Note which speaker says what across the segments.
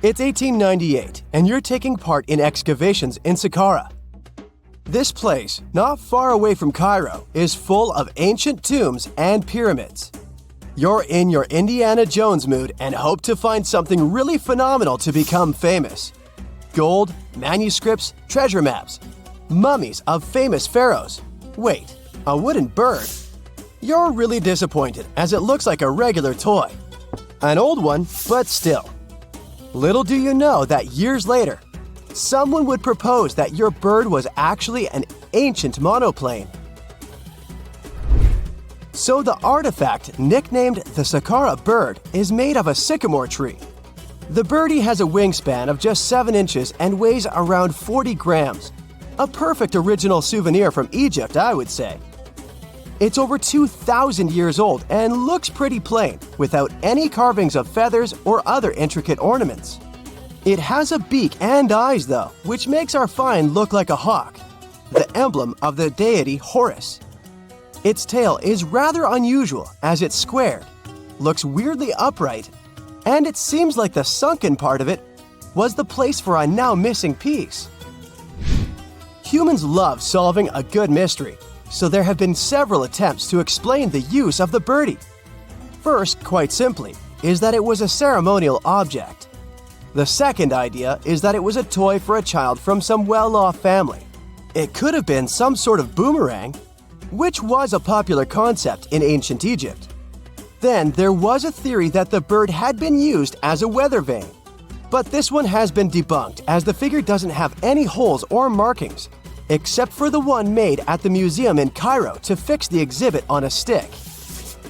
Speaker 1: It's 1898, and you're taking part in excavations in Saqqara. This place, not far away from Cairo, is full of ancient tombs and pyramids. You're in your Indiana Jones mood and hope to find something really phenomenal to become famous. Gold, manuscripts, treasure maps, mummies of famous pharaohs. Wait, a wooden bird? You're really disappointed as it looks like a regular toy. An old one, but still. Little do you know that years later, someone would propose that your bird was actually an ancient monoplane. So the artifact, nicknamed the Saqqara Bird, is made of a sycamore tree. The birdie has a wingspan of just 7 inches and weighs around 40 grams. A perfect original souvenir from Egypt, I would say. It's over 2,000 years old and looks pretty plain, without any carvings of feathers or other intricate ornaments. It has a beak and eyes, though, which makes our find look like a hawk, the emblem of the deity Horus. Its tail is rather unusual as it's squared, looks weirdly upright, and it seems like the sunken part of it was the place for a now missing piece. Humans love solving a good mystery, so there have been several attempts to explain the use of the birdie. First, quite simply, is that it was a ceremonial object. The second idea is that it was a toy for a child from some well-off family. It could have been some sort of boomerang, which was a popular concept in ancient Egypt. Then there was a theory that the bird had been used as a weather vane. But this one has been debunked as the figure doesn't have any holes or markings, except for the one made at the museum in Cairo to fix the exhibit on a stick.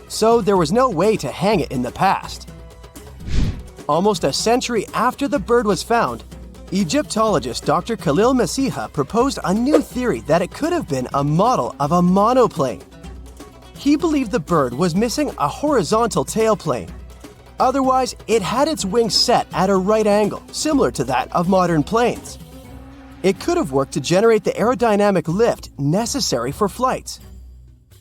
Speaker 1: So there was no way to hang it in the past. Almost a century after the bird was found, Egyptologist Dr. Khalil Masiha proposed a new theory that it could have been a model of a monoplane. He believed the bird was missing a horizontal tailplane. Otherwise, it had its wings set at a right angle, similar to that of modern planes. It could have worked to generate the aerodynamic lift necessary for flights.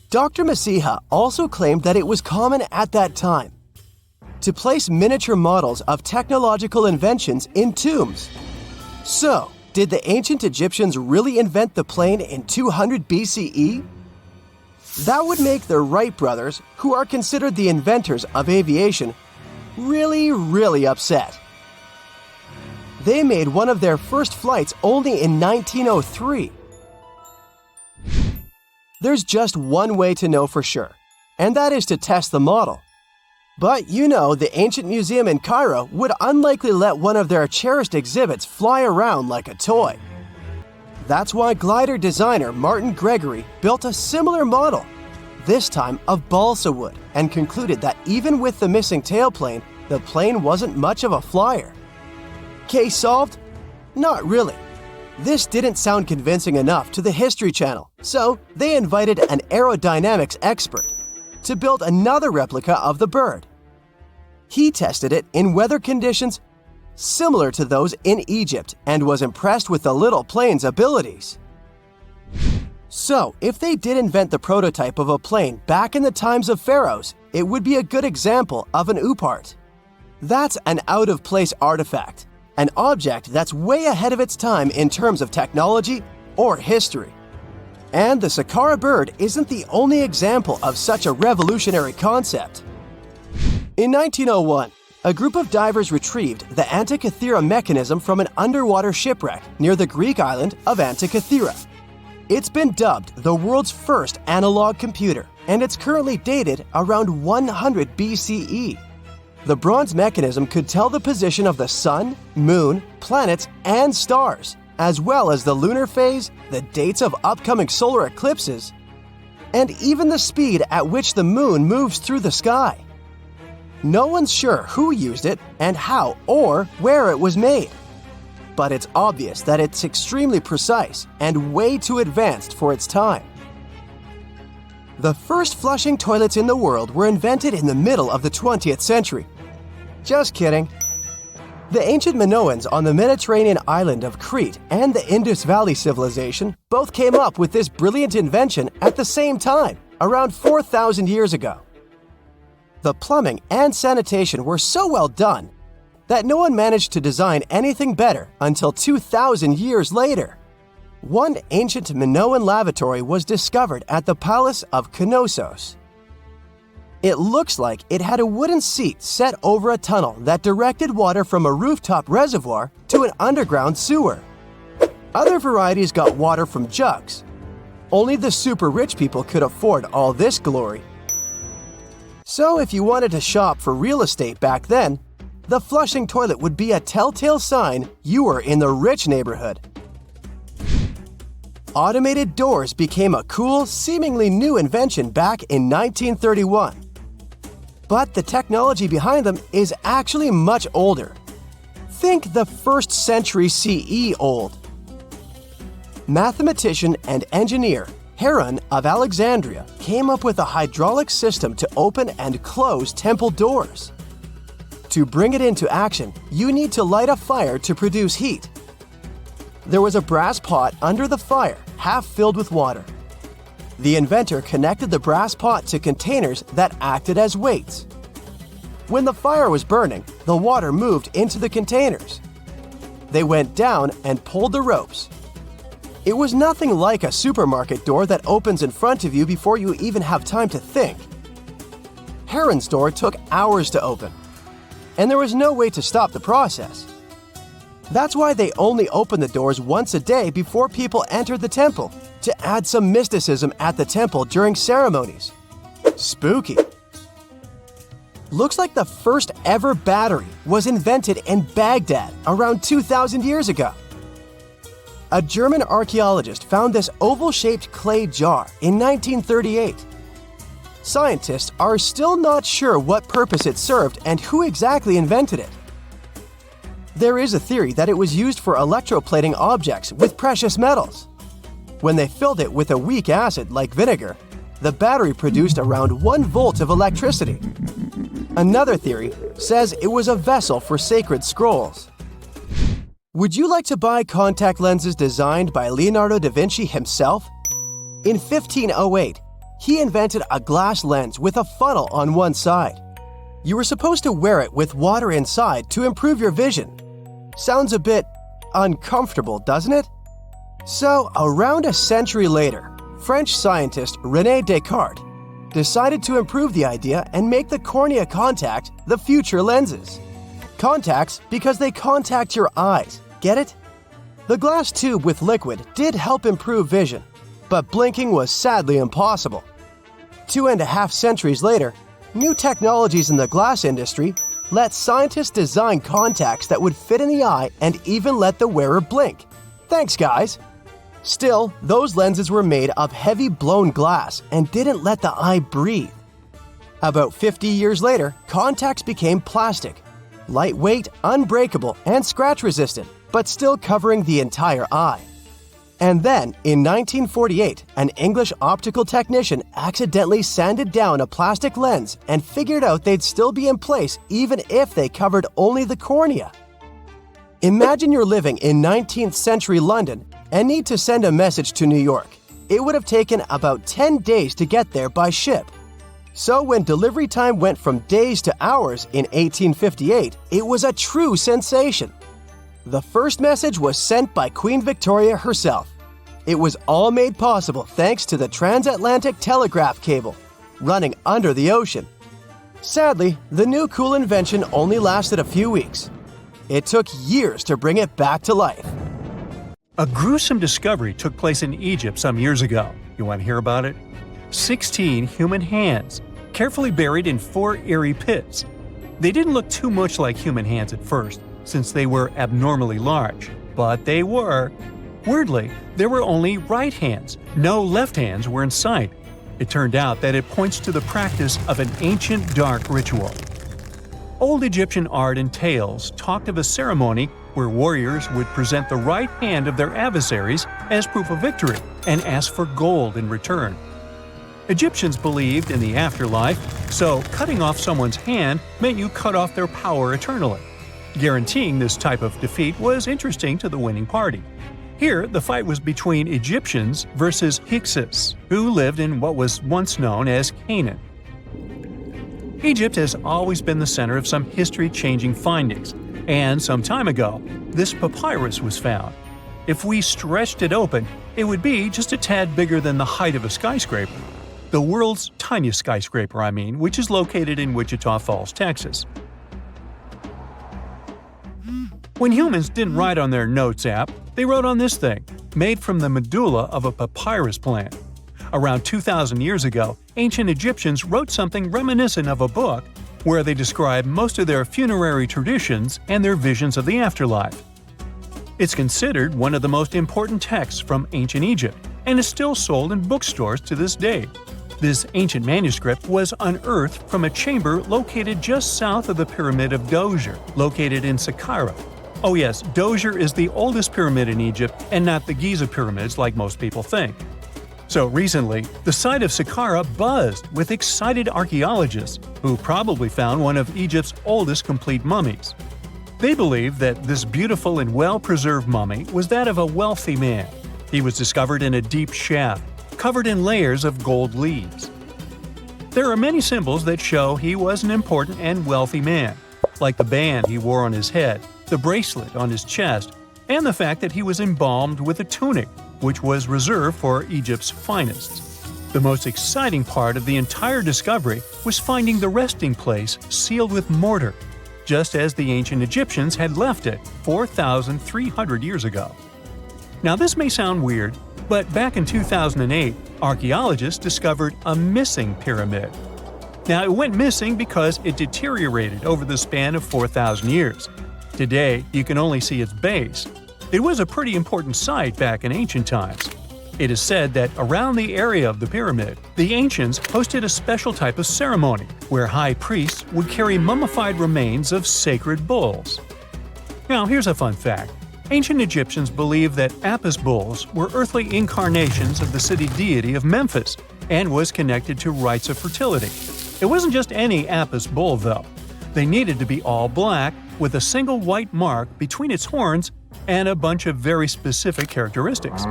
Speaker 1: Dr. Masiha also claimed that it was common at that time to place miniature models of technological inventions in tombs. So, did the ancient Egyptians really invent the plane in 200 BCE? That would make the Wright brothers, who are considered the inventors of aviation, really upset. They made one of their first flights only in 1903. There's just one way to know for sure, and that is to test the model. But you know, the ancient museum in Cairo would unlikely let one of their cherished exhibits fly around like a toy. That's why glider designer Martin Gregory built a similar model, this time of balsa wood, and concluded that even with the missing tailplane, the plane wasn't much of a flyer. Case solved? Not really. This didn't sound convincing enough to the History Channel, so they invited an aerodynamics expert to build another replica of the bird. He tested it in weather conditions similar to those in Egypt and was impressed with the little plane's abilities. So, if they did invent the prototype of a plane back in the times of pharaohs, it would be a good example of an oupart. That's an out-of-place artifact, an object that's way ahead of its time in terms of technology or history. And the Saqqara Bird isn't the only example of such a revolutionary concept. In 1901, a group of divers retrieved the Antikythera mechanism from an underwater shipwreck near the Greek island of Antikythera. It's been dubbed the world's first analog computer, and it's currently dated around 100 BCE. The bronze mechanism could tell the position of the sun, moon, planets, and stars, as well as the lunar phase, the dates of upcoming solar eclipses, and even the speed at which the moon moves through the sky. No one's sure who used it and how or where it was made. But it's obvious that it's extremely precise and way too advanced for its time. The first flushing toilets in the world were invented in the middle of the 20th century. Just kidding. The ancient Minoans on the Mediterranean island of Crete and the Indus Valley civilization both came up with this brilliant invention at the same time, around 4,000 years ago. The plumbing and sanitation were so well done that no one managed to design anything better until 2,000 years later. One ancient Minoan lavatory was discovered at the Palace of Colossus. It looks like it had a wooden seat set over a tunnel that directed water from a rooftop reservoir to an underground sewer. Other varieties got water from jugs. Only the super rich people could afford all this glory. So if you wanted to shop for real estate back then, the flushing toilet would be a telltale sign you were in the rich neighborhood. Automated doors became a cool, seemingly new invention back in 1931. But the technology behind them is actually much older. Think the 1st century CE old. Mathematician and engineer Heron of Alexandria came up with a hydraulic system to open and close temple doors. To bring it into action, you need to light a fire to produce heat. There was a brass pot under the fire, half filled with water. The inventor connected the brass pot to containers that acted as weights. When the fire was burning, the water moved into the containers. They went down and pulled the ropes. It was nothing like a supermarket door that opens in front of you before you even have time to think. Heron's door took hours to open, and there was no way to stop the process. That's why they only opened the doors once a day before people entered the temple, to add some mysticism at the temple during ceremonies. Spooky. Looks like the first ever battery was invented in Baghdad around 2,000 years ago. A German archaeologist found this oval-shaped clay jar in 1938. Scientists are still not sure what purpose it served and who exactly invented it. There is a theory that it was used for electroplating objects with precious metals. When they filled it with a weak acid like vinegar, the battery produced around 1 volt of electricity. Another theory says it was a vessel for sacred scrolls. Would you like to buy contact lenses designed by Leonardo da Vinci himself? In 1508, he invented a glass lens with a funnel on one side. You were supposed to wear it with water inside to improve your vision. Sounds a bit uncomfortable, doesn't it? So, around a century later, French scientist René Descartes decided to improve the idea and make the cornea contact the future lenses. Contacts because they contact your eyes, get it? The glass tube with liquid did help improve vision, but blinking was sadly impossible. 2.5 centuries later, new technologies in the glass industry let scientists design contacts that would fit in the eye and even let the wearer blink. Thanks, guys! Still, those lenses were made of heavy blown glass and didn't let the eye breathe. About 50 years later, contacts became plastic, lightweight, unbreakable, and scratch-resistant, but still covering the entire eye. And then, in 1948, an English optical technician accidentally sanded down a plastic lens and figured out they'd still be in place even if they covered only the cornea. Imagine you're living in 19th century London and need to send a message to New York. It would have taken about 10 days to get there by ship. So when delivery time went from days to hours in 1858, it was a true sensation. The first message was sent by Queen Victoria herself. It was all made possible thanks to the transatlantic telegraph cable, running under the ocean. Sadly, the new cool invention only lasted a few weeks. It took years to bring it back to life.
Speaker 2: A gruesome discovery took place in Egypt some years ago. You want to hear about it? 16 human hands, carefully buried in 4 eerie pits. They didn't look too much like human hands at first, since they were abnormally large, but they were. Weirdly, there were only right hands. No left hands were in sight. It turned out that it points to the practice of an ancient dark ritual. Old Egyptian art and tales talked of a ceremony where warriors would present the right hand of their adversaries as proof of victory and ask for gold in return. Egyptians believed in the afterlife, so cutting off someone's hand meant you cut off their power eternally. Guaranteeing this type of defeat was interesting to the winning party. Here, the fight was between Egyptians versus Hyksos, who lived in what was once known as Canaan. Egypt has always been the center of some history-changing findings. And some time ago, this papyrus was found. If we stretched it open, it would be just a tad bigger than the height of a skyscraper. The world's tiniest skyscraper, which is located in Wichita Falls, Texas. When humans didn't write on their notes app, they wrote on this thing, made from the medulla of a papyrus plant. Around 2,000 years ago, ancient Egyptians wrote something reminiscent of a book where they describe most of their funerary traditions and their visions of the afterlife. It's considered one of the most important texts from ancient Egypt and is still sold in bookstores to this day. This ancient manuscript was unearthed from a chamber located just south of the Pyramid of Djoser, located in Saqqara. Oh yes, Djoser is the oldest pyramid in Egypt and not the Giza pyramids like most people think. So recently, the site of Saqqara buzzed with excited archaeologists who probably found one of Egypt's oldest complete mummies. They believe that this beautiful and well-preserved mummy was that of a wealthy man. He was discovered in a deep shaft, covered in layers of gold leaves. There are many symbols that show he was an important and wealthy man, like the band he wore on his head, the bracelet on his chest, and the fact that he was embalmed with a tunic, which was reserved for Egypt's finest. The most exciting part of the entire discovery was finding the resting place sealed with mortar, just as the ancient Egyptians had left it 4,300 years ago. Now this may sound weird, but back in 2008, archaeologists discovered a missing pyramid. Now it went missing because it deteriorated over the span of 4,000 years. Today, you can only see its base. It was a pretty important site back in ancient times. It is said that around the area of the pyramid, the ancients hosted a special type of ceremony where high priests would carry mummified remains of sacred bulls. Now here's a fun fact. Ancient Egyptians believed that Apis bulls were earthly incarnations of the city deity of Memphis and was connected to rites of fertility. It wasn't just any Apis bull, though. They needed to be all black with a single white mark between its horns and a bunch of very specific characteristics.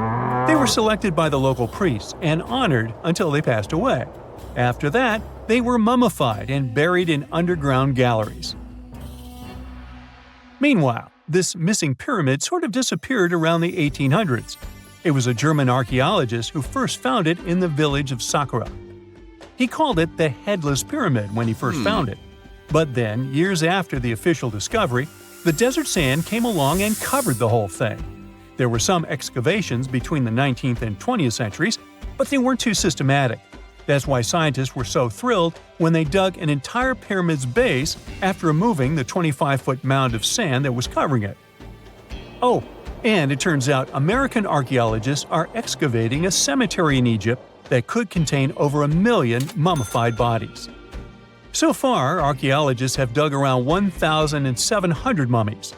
Speaker 2: They were selected by the local priests and honored until they passed away. After that, they were mummified and buried in underground galleries. Meanwhile, this missing pyramid sort of disappeared around the 1800s. It was a German archaeologist who first found it in the village of Saqqara. He called it the Headless Pyramid when he first found it. But then, years after the official discovery, the desert sand came along and covered the whole thing. There were some excavations between the 19th and 20th centuries, but they weren't too systematic. That's why scientists were so thrilled when they dug an entire pyramid's base after removing the 25-foot mound of sand that was covering it. Oh, and it turns out American archaeologists are excavating a cemetery in Egypt that could contain over 1 million mummified bodies. So far, archaeologists have dug around 1,700 mummies.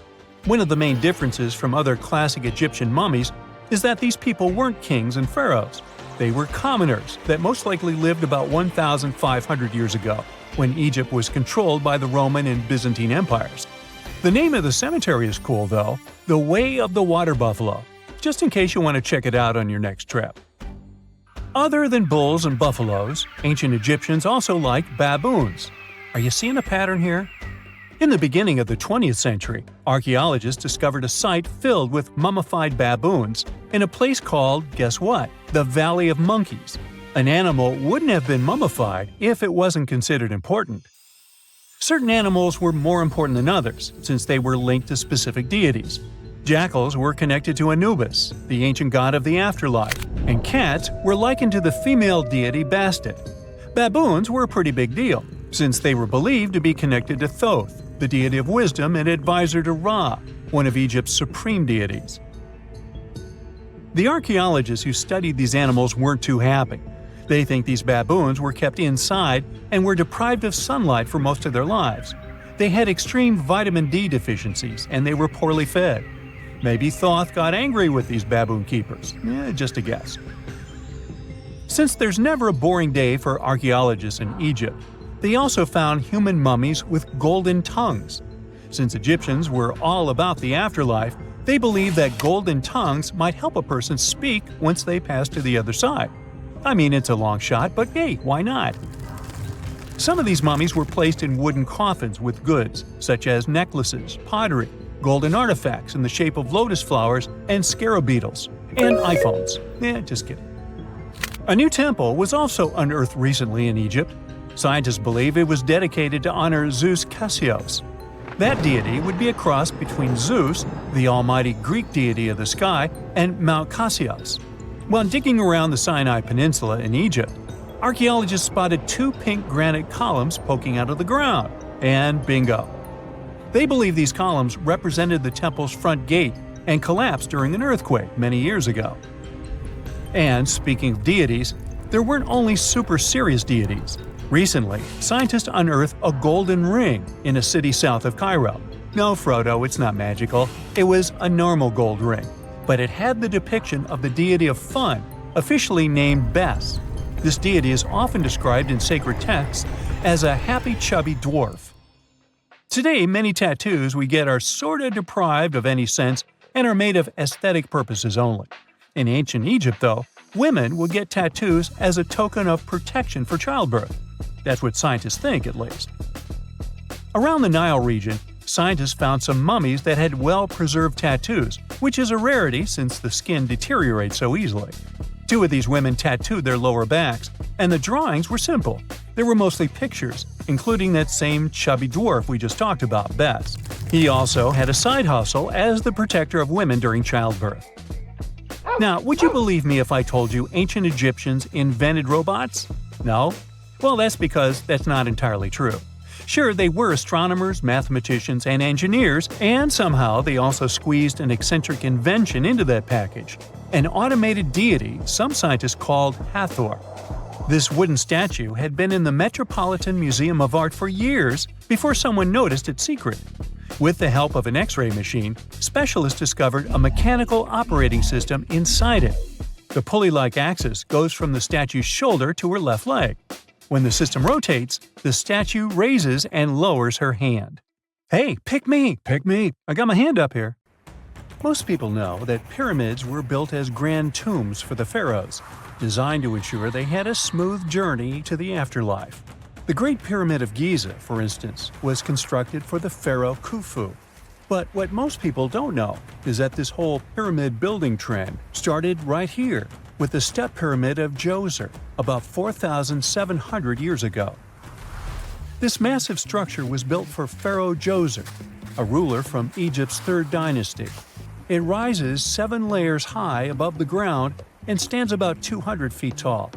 Speaker 2: One of the main differences from other classic Egyptian mummies is that these people weren't kings and pharaohs. They were commoners that most likely lived about 1,500 years ago, when Egypt was controlled by the Roman and Byzantine empires. The name of the cemetery is cool, though, the Way of the Water Buffalo, just in case you want to check it out on your next trip. Other than bulls and buffaloes, ancient Egyptians also liked baboons. Are you seeing a pattern here? In the beginning of the 20th century, archaeologists discovered a site filled with mummified baboons in a place called, guess what? The Valley of Monkeys. An animal wouldn't have been mummified if it wasn't considered important. Certain animals were more important than others, since they were linked to specific deities. Jackals were connected to Anubis, the ancient god of the afterlife, and cats were likened to the female deity Bastet. Baboons were a pretty big deal, since they were believed to be connected to Thoth, the deity of wisdom and advisor to Ra, one of Egypt's supreme deities. The archaeologists who studied these animals weren't too happy. They think these baboons were kept inside and were deprived of sunlight for most of their lives. They had extreme vitamin D deficiencies and they were poorly fed. Maybe Thoth got angry with these baboon keepers. Just a guess. Since there's never a boring day for archaeologists in Egypt, they also found human mummies with golden tongues. Since Egyptians were all about the afterlife, they believed that golden tongues might help a person speak once they pass to the other side. I mean, it's a long shot, but hey, why not? Some of these mummies were placed in wooden coffins with goods, such as necklaces, pottery, golden artifacts in the shape of lotus flowers and scarab beetles, and iPhones. Just kidding. A new temple was also unearthed recently in Egypt. Scientists believe it was dedicated to honor Zeus Cassius. That deity would be a cross between Zeus, the almighty Greek deity of the sky, and Mount Cassius. While digging around the Sinai Peninsula in Egypt, archaeologists spotted 2 pink granite columns poking out of the ground, and bingo. They believe these columns represented the temple's front gate and collapsed during an earthquake many years ago. And speaking of deities, there weren't only super serious deities. Recently, scientists unearthed a golden ring in a city south of Cairo. No, Frodo, it's not magical. It was a normal gold ring, but it had the depiction of the deity of fun, officially named Bes. This deity is often described in sacred texts as a happy, chubby dwarf. Today, many tattoos we get are sorta deprived of any sense and are made of aesthetic purposes only. In ancient Egypt, though, women would get tattoos as a token of protection for childbirth. That's what scientists think, at least. Around the Nile region, scientists found some mummies that had well-preserved tattoos, which is a rarity since the skin deteriorates so easily. 2 of these women tattooed their lower backs, and the drawings were simple. They were mostly pictures, including that same chubby dwarf we just talked about, Bes. He also had a side hustle as the protector of women during childbirth. Now, would you believe me if I told you ancient Egyptians invented robots? No? Well, that's because that's not entirely true. Sure, they were astronomers, mathematicians, and engineers, and somehow they also squeezed an eccentric invention into that package. An automated deity some scientists called Hathor. This wooden statue had been in the Metropolitan Museum of Art for years before someone noticed its secret. With the help of an X-ray machine, specialists discovered a mechanical operating system inside it. The pulley-like axis goes from the statue's shoulder to her left leg. When the system rotates, the statue raises and lowers her hand. Hey, pick me! Pick me! I got my hand up here. Most people know that pyramids were built as grand tombs for the pharaohs, designed to ensure they had a smooth journey to the afterlife. The Great Pyramid of Giza, for instance, was constructed for the pharaoh Khufu. But what most people don't know is that this whole pyramid building trend started right here, with the step pyramid of Djoser, about 4,700 years ago. This massive structure was built for Pharaoh Djoser, a ruler from Egypt's 3rd dynasty. It rises 7 layers high above the ground and stands about 200 feet tall.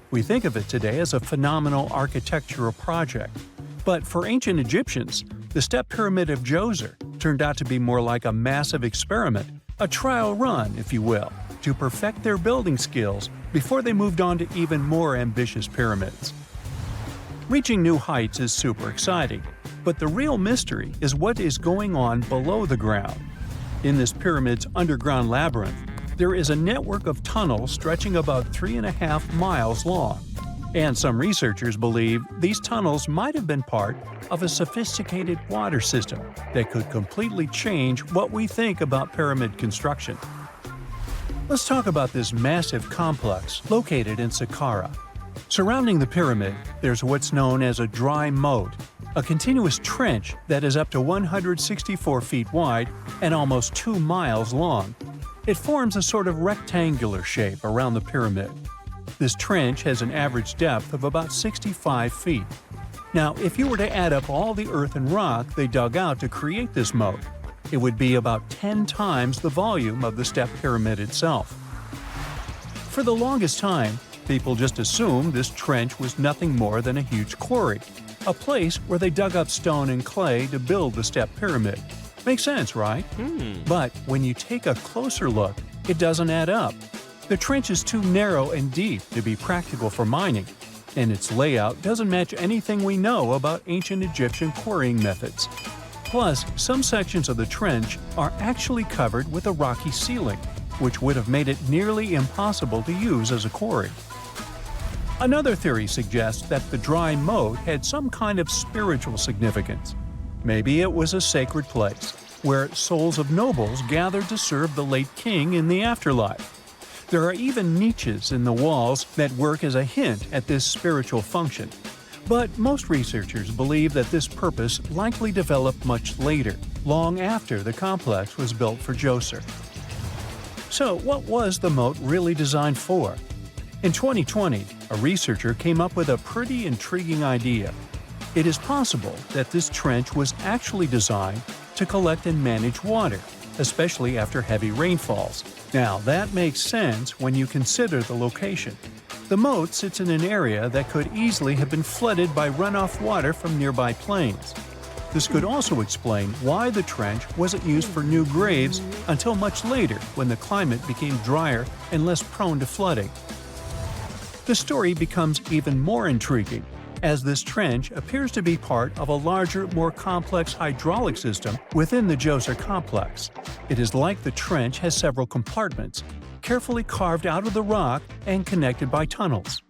Speaker 2: We think of it today as a phenomenal architectural project, but for ancient Egyptians, the step pyramid of Djoser turned out to be more like a massive experiment, a trial run, if you will, to perfect their building skills before they moved on to even more ambitious pyramids. Reaching new heights is super exciting, but the real mystery is what is going on below the ground. In this pyramid's underground labyrinth, there is a network of tunnels stretching about 3.5 miles long, and some researchers believe these tunnels might have been part of a sophisticated water system that could completely change what we think about pyramid construction. Let's talk about this massive complex located in Saqqara. Surrounding the pyramid, there's what's known as a dry moat, a continuous trench that is up to 164 feet wide and almost 2 miles long. It forms a sort of rectangular shape around the pyramid. This trench has an average depth of about 65 feet. Now, if you were to add up all the earth and rock they dug out to create this moat, it would be about 10 times the volume of the step pyramid itself. For the longest time, people just assumed this trench was nothing more than a huge quarry, a place where they dug up stone and clay to build the step pyramid. Makes sense, right? But when you take a closer look, it doesn't add up. The trench is too narrow and deep to be practical for mining, and its layout doesn't match anything we know about ancient Egyptian quarrying methods. Plus, some sections of the trench are actually covered with a rocky ceiling, which would have made it nearly impossible to use as a quarry. Another theory suggests that the dry moat had some kind of spiritual significance. Maybe it was a sacred place, where souls of nobles gathered to serve the late king in the afterlife. There are even niches in the walls that work as a hint at this spiritual function. But most researchers believe that this purpose likely developed much later, long after the complex was built for Djoser. So what was the moat really designed for? In 2020, a researcher came up with a pretty intriguing idea. It is possible that this trench was actually designed to collect and manage water, especially after heavy rainfalls. Now, that makes sense when you consider the location. The moat sits in an area that could easily have been flooded by runoff water from nearby plains. This could also explain why the trench wasn't used for new graves until much later when the climate became drier and less prone to flooding. The story becomes even more intriguing, as this trench appears to be part of a larger, more complex hydraulic system within the Djoser complex. It is like the trench has several compartments, carefully carved out of the rock and connected by tunnels.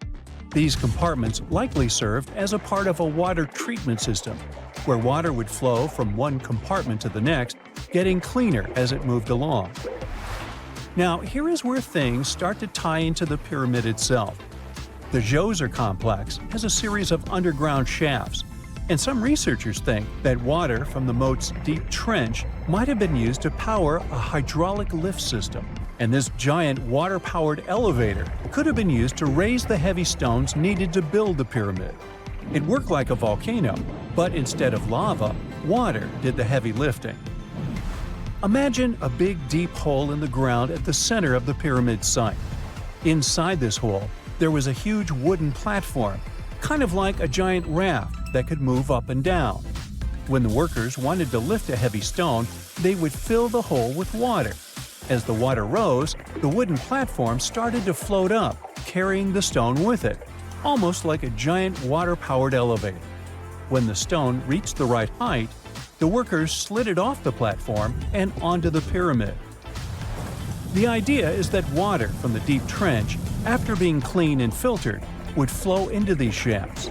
Speaker 2: These compartments likely served as a part of a water treatment system, where water would flow from one compartment to the next, getting cleaner as it moved along. Now, here is where things start to tie into the pyramid itself. The Djoser complex has a series of underground shafts, and some researchers think that water from the moat's deep trench might have been used to power a hydraulic lift system, and this giant water-powered elevator could have been used to raise the heavy stones needed to build the pyramid. It worked like a volcano, but instead of lava, water did the heavy lifting. Imagine a big deep hole in the ground at the center of the pyramid site. Inside this hole, there was a huge wooden platform, kind of like a giant raft that could move up and down. When the workers wanted to lift a heavy stone, they would fill the hole with water. As the water rose, the wooden platform started to float up, carrying the stone with it, almost like a giant water-powered elevator. When the stone reached the right height, the workers slid it off the platform and onto the pyramid. The idea is that water from the deep trench, after being cleaned and filtered, would flow into these shafts.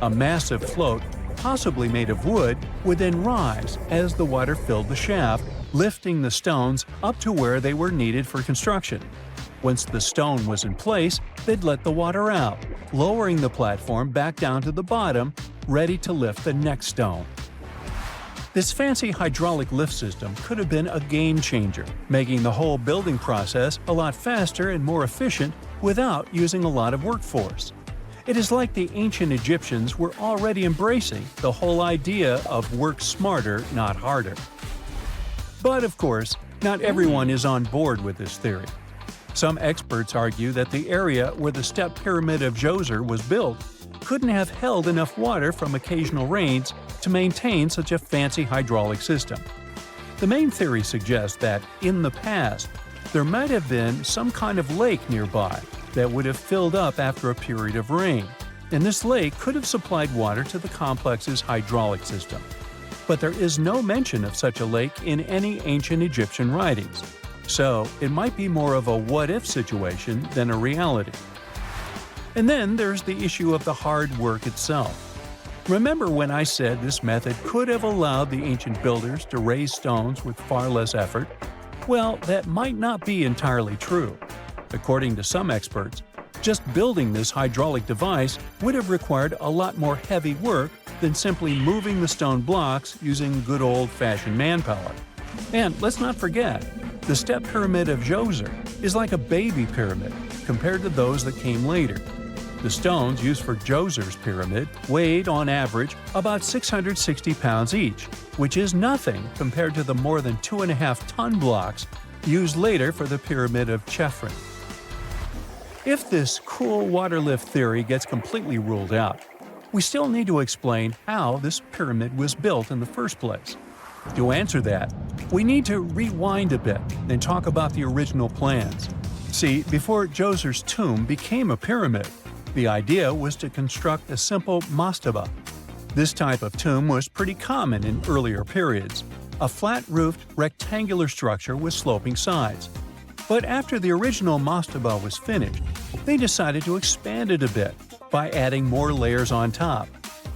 Speaker 2: A massive float, possibly made of wood, would then rise as the water filled the shaft, lifting the stones up to where they were needed for construction. Once the stone was in place, they'd let the water out, lowering the platform back down to the bottom, ready to lift the next stone. This fancy hydraulic lift system could have been a game changer, making the whole building process a lot faster and more efficient without using a lot of workforce. It is like the ancient Egyptians were already embracing the whole idea of work smarter, not harder. But of course, not everyone is on board with this theory. Some experts argue that the area where the step pyramid of Djoser was built couldn't have held enough water from occasional rains to maintain such a fancy hydraulic system. The main theory suggests that, in the past, there might have been some kind of lake nearby that would have filled up after a period of rain, and this lake could have supplied water to the complex's hydraulic system. But there is no mention of such a lake in any ancient Egyptian writings, so it might be more of a what-if situation than a reality. And then there's the issue of the hard work itself. Remember when I said this method could have allowed the ancient builders to raise stones with far less effort? Well, that might not be entirely true. According to some experts, just building this hydraulic device would have required a lot more heavy work than simply moving the stone blocks using good old-fashioned manpower. And let's not forget, the step pyramid of Djoser is like a baby pyramid compared to those that came later. The stones used for Djoser's pyramid weighed, on average, about 660 pounds each, which is nothing compared to the more than 2.5-ton blocks used later for the pyramid of Chephren. If this cool water lift theory gets completely ruled out, we still need to explain how this pyramid was built in the first place. To answer that, we need to rewind a bit and talk about the original plans. See, before Djoser's tomb became a pyramid, the idea was to construct a simple mastaba. This type of tomb was pretty common in earlier periods, a flat-roofed, rectangular structure with sloping sides. But after the original mastaba was finished, they decided to expand it a bit by adding more layers on top.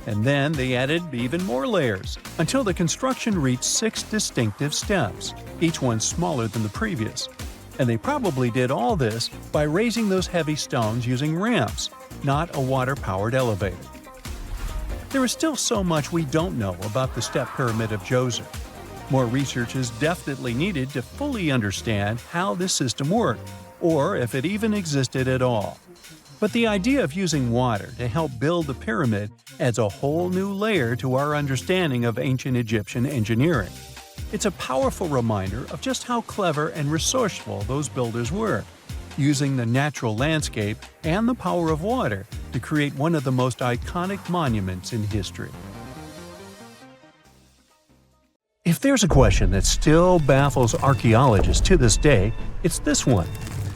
Speaker 2: And then they added even more layers, until the construction reached 6 distinctive steps, each one smaller than the previous. And they probably did all this by raising those heavy stones using ramps, not a water-powered elevator. there is still so much we don't know about the Step Pyramid of Djoser. More research is definitely needed to fully understand how this system worked, or if it even existed at all. But the idea of using water to help build the pyramid adds a whole new layer to our understanding of ancient Egyptian engineering. It's a powerful reminder of just how clever and resourceful those builders were, using the natural landscape and the power of water to create one of the most iconic monuments in history. If there's a question that still baffles archaeologists to this day, it's this one.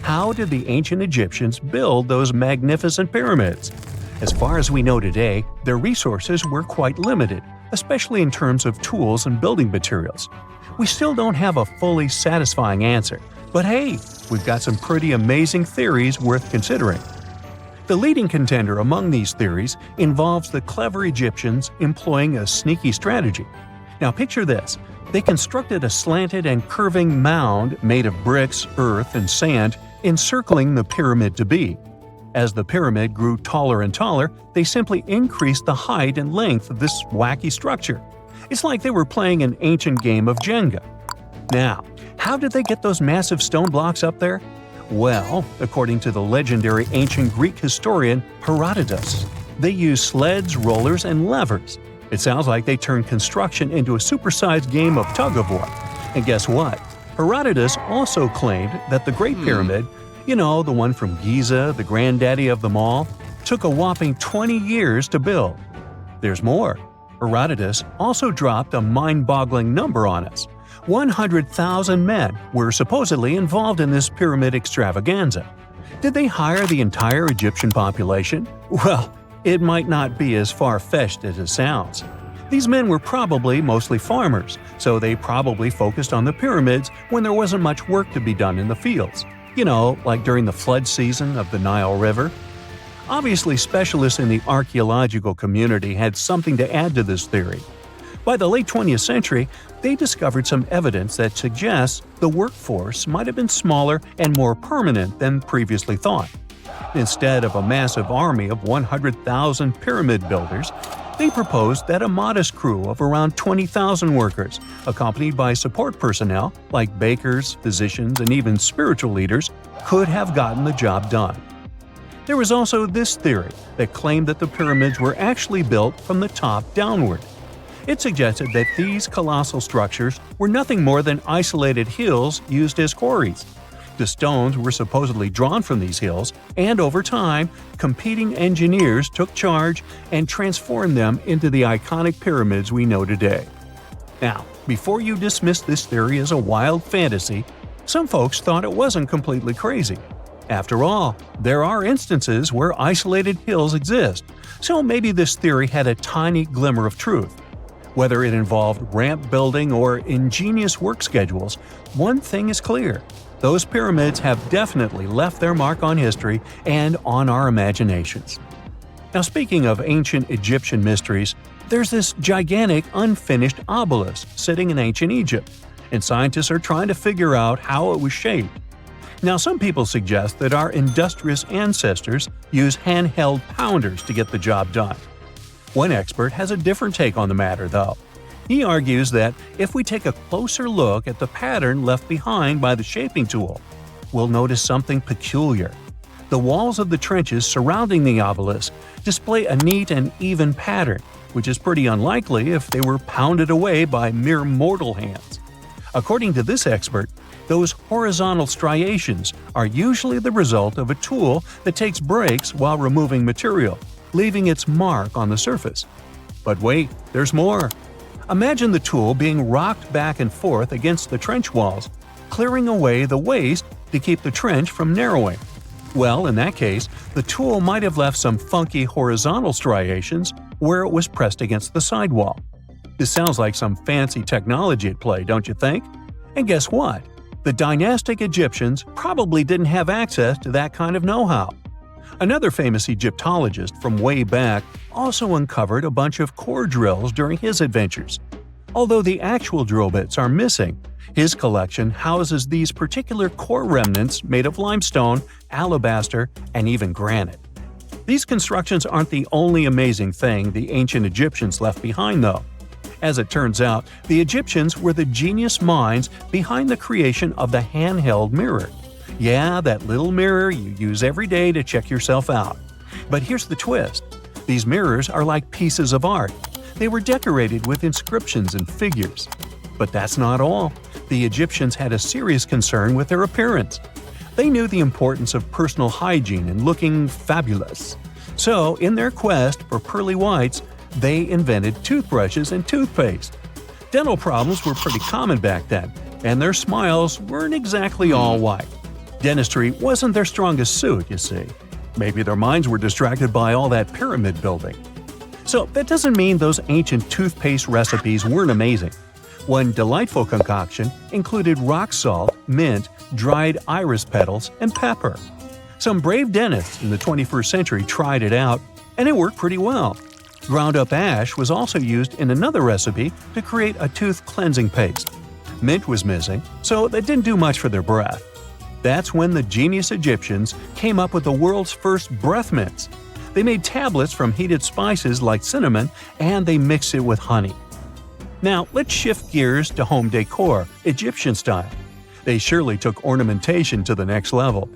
Speaker 2: How did the ancient Egyptians build those magnificent pyramids? As far as we know today, their resources were quite limited, especially in terms of tools and building materials. We still don't have a fully satisfying answer, but hey, we've got some pretty amazing theories worth considering. The leading contender among these theories involves the clever Egyptians employing a sneaky strategy. Now picture this. They constructed a slanted and curving mound made of bricks, earth, and sand encircling the pyramid to be. As the pyramid grew taller and taller, they simply increased the height and length of this wacky structure. It's like they were playing an ancient game of Jenga. Now, how did they get those massive stone blocks up there? Well, according to the legendary ancient Greek historian Herodotus, they used sleds, rollers, and levers. It sounds like they turned construction into a supersized game of tug-of-war. And guess what? Herodotus also claimed that the Great Pyramid, the one from Giza, the granddaddy of them all, took a whopping 20 years to build. There's more. Herodotus also dropped a mind-boggling number on us. 100,000 men were supposedly involved in this pyramid extravaganza. Did they hire the entire Egyptian population? Well, it might not be as far-fetched as it sounds. These men were probably mostly farmers, so they probably focused on the pyramids when there wasn't much work to be done in the fields. Like during the flood season of the Nile River. Obviously, specialists in the archaeological community had something to add to this theory. By the late 20th century, they discovered some evidence that suggests the workforce might have been smaller and more permanent than previously thought. Instead of a massive army of 100,000 pyramid builders, they proposed that a modest crew of around 20,000 workers, accompanied by support personnel like bakers, physicians, and even spiritual leaders, could have gotten the job done. There was also this theory that claimed that the pyramids were actually built from the top downward. It suggested that these colossal structures were nothing more than isolated hills used as quarries. The stones were supposedly drawn from these hills, and over time, competing engineers took charge and transformed them into the iconic pyramids we know today. Now, before you dismiss this theory as a wild fantasy, some folks thought it wasn't completely crazy. After all, there are instances where isolated hills exist, so maybe this theory had a tiny glimmer of truth. Whether it involved ramp building or ingenious work schedules, one thing is clear. Those pyramids have definitely left their mark on history and on our imaginations. Now, speaking of ancient Egyptian mysteries, there's this gigantic unfinished obelisk sitting in ancient Egypt, and scientists are trying to figure out how it was shaped. Now, some people suggest that our industrious ancestors used handheld pounders to get the job done. One expert has a different take on the matter, though. He argues that if we take a closer look at the pattern left behind by the shaping tool, we'll notice something peculiar. The walls of the trenches surrounding the obelisk display a neat and even pattern, which is pretty unlikely if they were pounded away by mere mortal hands. According to this expert, those horizontal striations are usually the result of a tool that takes breaks while removing material, leaving its mark on the surface. But wait, there's more. Imagine the tool being rocked back and forth against the trench walls, clearing away the waste to keep the trench from narrowing. Well, in that case, the tool might have left some funky horizontal striations where it was pressed against the sidewall. This sounds like some fancy technology at play, don't you think? And guess what? The dynastic Egyptians probably didn't have access to that kind of know-how. Another famous Egyptologist from way back also uncovered a bunch of core drills during his adventures. Although the actual drill bits are missing, his collection houses these particular core remnants made of limestone, alabaster, and even granite. These constructions aren't the only amazing thing the ancient Egyptians left behind, though. As it turns out, the Egyptians were the genius minds behind the creation of the handheld mirror. Yeah, that little mirror you use every day to check yourself out. But here's the twist. These mirrors are like pieces of art. They were decorated with inscriptions and figures. But that's not all. The Egyptians had a serious concern with their appearance. They knew the importance of personal hygiene and looking fabulous. So, in their quest for pearly whites, they invented toothbrushes and toothpaste. Dental problems were pretty common back then, and their smiles weren't exactly all white. Dentistry wasn't their strongest suit, you see. Maybe their minds were distracted by all that pyramid building. So that doesn't mean those ancient toothpaste recipes weren't amazing. One delightful concoction included rock salt, mint, dried iris petals, and pepper. Some brave dentists in the 21st century tried it out, and it worked pretty well. Ground-up ash was also used in another recipe to create a tooth cleansing paste. Mint was missing, so that didn't do much for their breath. That's when the genius Egyptians came up with the world's first breath mints. They made tablets from heated spices like cinnamon, and they mixed it with honey. Now, let's shift gears to home decor, Egyptian style. They surely took ornamentation to the next level.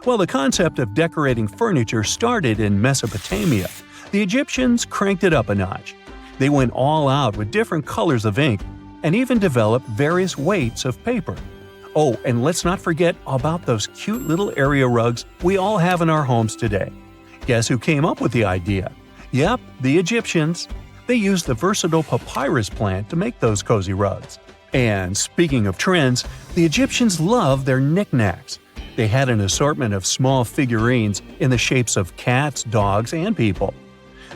Speaker 2: While the concept of decorating furniture started in Mesopotamia, the Egyptians cranked it up a notch. They went all out with different colors of ink and even developed various weights of paper. Oh, and let's not forget about those cute little area rugs we all have in our homes today. Guess who came up with the idea? Yep, the Egyptians. They used the versatile papyrus plant to make those cozy rugs. And speaking of trends, the Egyptians loved their knickknacks. They had an assortment of small figurines in the shapes of cats, dogs, and people.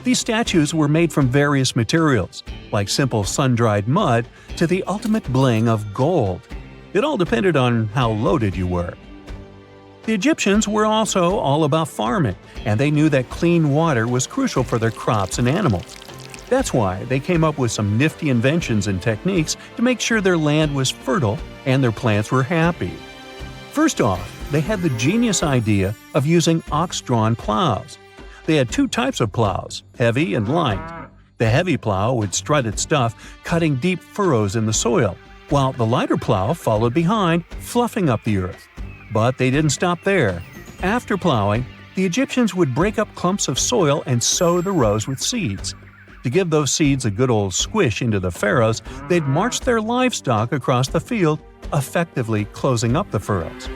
Speaker 2: These statues were made from various materials, like simple sun-dried mud to the ultimate bling of gold. It all depended on how loaded you were. The Egyptians were also all about farming, and they knew that clean water was crucial for their crops and animals. That's why they came up with some nifty inventions and techniques to make sure their land was fertile and their plants were happy. First off, they had the genius idea of using ox-drawn plows. They had two types of plows, heavy and light. The heavy plow would strut its stuff, cutting deep furrows in the soil, while the lighter plow followed behind, fluffing up the earth. But they didn't stop there. After plowing, the Egyptians would break up clumps of soil and sow the rows with seeds. To give those seeds a good old squish into the furrows, they'd march their livestock across the field, effectively closing up the furrows.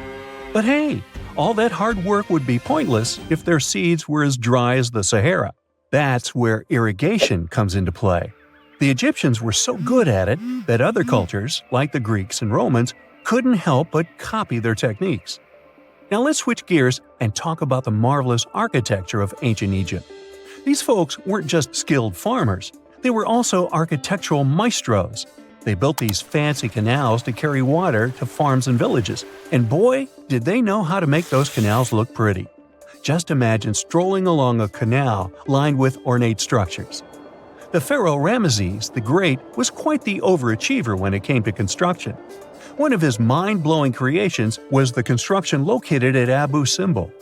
Speaker 2: But hey, all that hard work would be pointless if their seeds were as dry as the Sahara. That's where irrigation comes into play. The Egyptians were so good at it that other cultures, like the Greeks and Romans, couldn't help but copy their techniques. Now let's switch gears and talk about the marvelous architecture of ancient Egypt. These folks weren't just skilled farmers, they were also architectural maestros. They built these fancy canals to carry water to farms and villages, and boy, did they know how to make those canals look pretty. Just imagine strolling along a canal lined with ornate structures. The pharaoh Ramesses the Great was quite the overachiever when it came to construction. One of his mind-blowing creations was the construction located at Abu Simbel.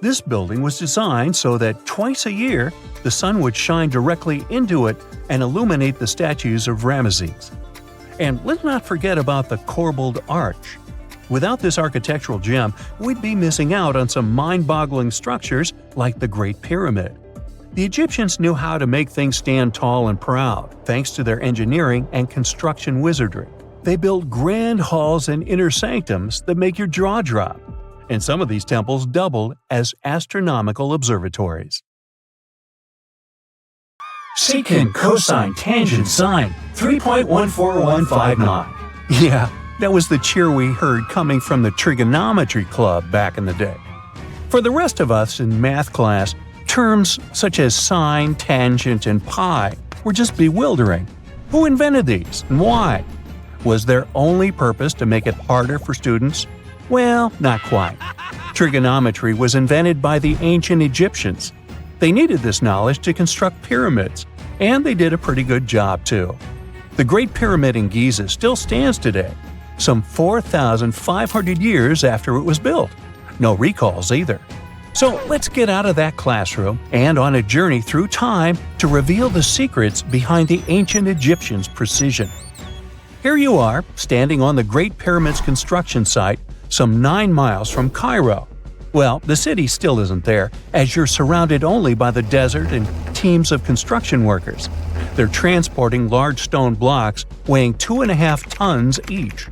Speaker 2: This building was designed so that twice a year, the sun would shine directly into it and illuminate the statues of Ramesses. And let's not forget about the corbelled arch. Without this architectural gem, we'd be missing out on some mind-boggling structures like the Great Pyramid. The Egyptians knew how to make things stand tall and proud, thanks to their engineering and construction wizardry. They built grand halls and inner sanctums that make your jaw drop. And some of these temples doubled as astronomical observatories. Secant, cosine, tangent, sine, 3.14159. Yeah, that was the cheer we heard coming from the Trigonometry Club back in the day. For the rest of us in math class, terms such as sine, tangent, and pi were just bewildering. Who invented these and why? Was their only purpose to make it harder for students? Well, not quite. Trigonometry was invented by the ancient Egyptians. They needed this knowledge to construct pyramids, and they did a pretty good job too. The Great Pyramid in Giza still stands today, some 4,500 years after it was built. No recalls either. So let's get out of that classroom and on a journey through time to reveal the secrets behind the ancient Egyptians' precision. Here you are, standing on the Great Pyramid's construction site, some 9 miles from Cairo. Well, the city still isn't there, as you're surrounded only by the desert and teams of construction workers. They're transporting large stone blocks weighing 2.5 tons each.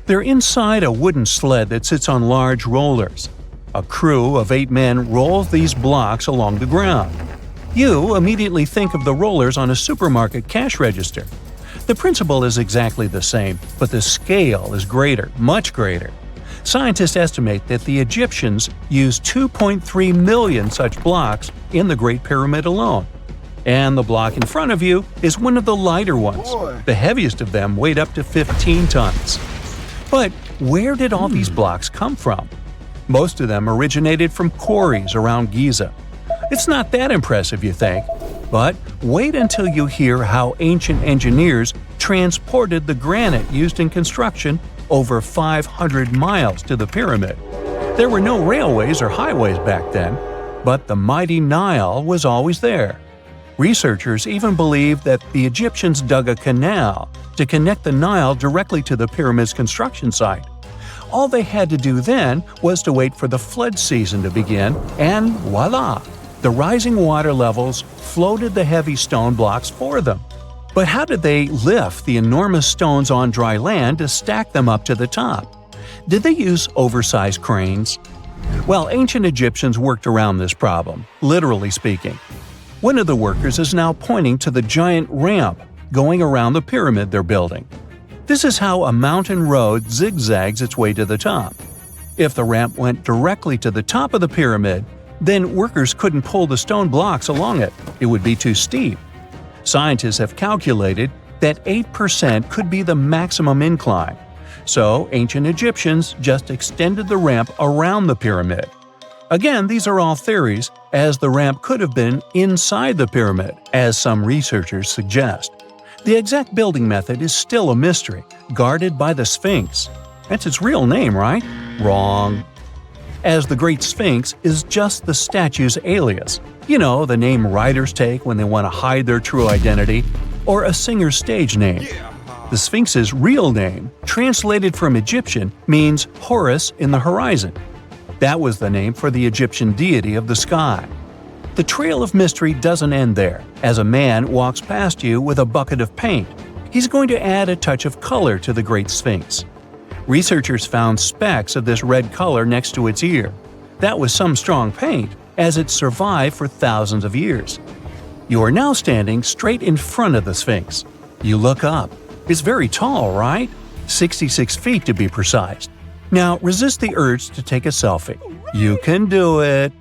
Speaker 2: They're inside a wooden sled that sits on large rollers. A crew of 8 men rolls these blocks along the ground. You immediately think of the rollers on a supermarket cash register. The principle is exactly the same, but the scale is greater, much greater. Scientists estimate that the Egyptians used 2.3 million such blocks in the Great Pyramid alone. And the block in front of you is one of the lighter ones. The heaviest of them weighed up to 15 tons. But where did all these blocks come from? Most of them originated from quarries around Giza. It's not that impressive, you think? But wait until you hear how ancient engineers transported the granite used in construction over 500 miles to the pyramid. There were no railways or highways back then, but the mighty Nile was always there. Researchers even believe that the Egyptians dug a canal to connect the Nile directly to the pyramid's construction site. All they had to do then was to wait for the flood season to begin, and voila! The rising water levels floated the heavy stone blocks for them. But how did they lift the enormous stones on dry land to stack them up to the top? Did they use oversized cranes? Well, ancient Egyptians worked around this problem, literally speaking. One of the workers is now pointing to the giant ramp going around the pyramid they're building. This is how a mountain road zigzags its way to the top. If the ramp went directly to the top of the pyramid, then workers couldn't pull the stone blocks along it. It would be too steep. Scientists have calculated that 8% could be the maximum incline. So ancient Egyptians just extended the ramp around the pyramid. Again, these are all theories, as the ramp could have been inside the pyramid, as some researchers suggest. The exact building method is still a mystery, guarded by the Sphinx. That's its real name, right? Wrong. As the Great Sphinx is just the statue's alias. You know, the name writers take when they want to hide their true identity, or a singer's stage name. The Sphinx's real name, translated from Egyptian, means Horus in the horizon. That was the name for the Egyptian deity of the sky. The trail of mystery doesn't end there. As a man walks past you with a bucket of paint, he's going to add a touch of color to the Great Sphinx. Researchers found specks of this red color next to its ear. That was some strong paint, as it survived for thousands of years. You are now standing straight in front of the Sphinx. You look up. It's very tall, right? 66 feet to be precise. Now resist the urge to take a selfie. You can do it.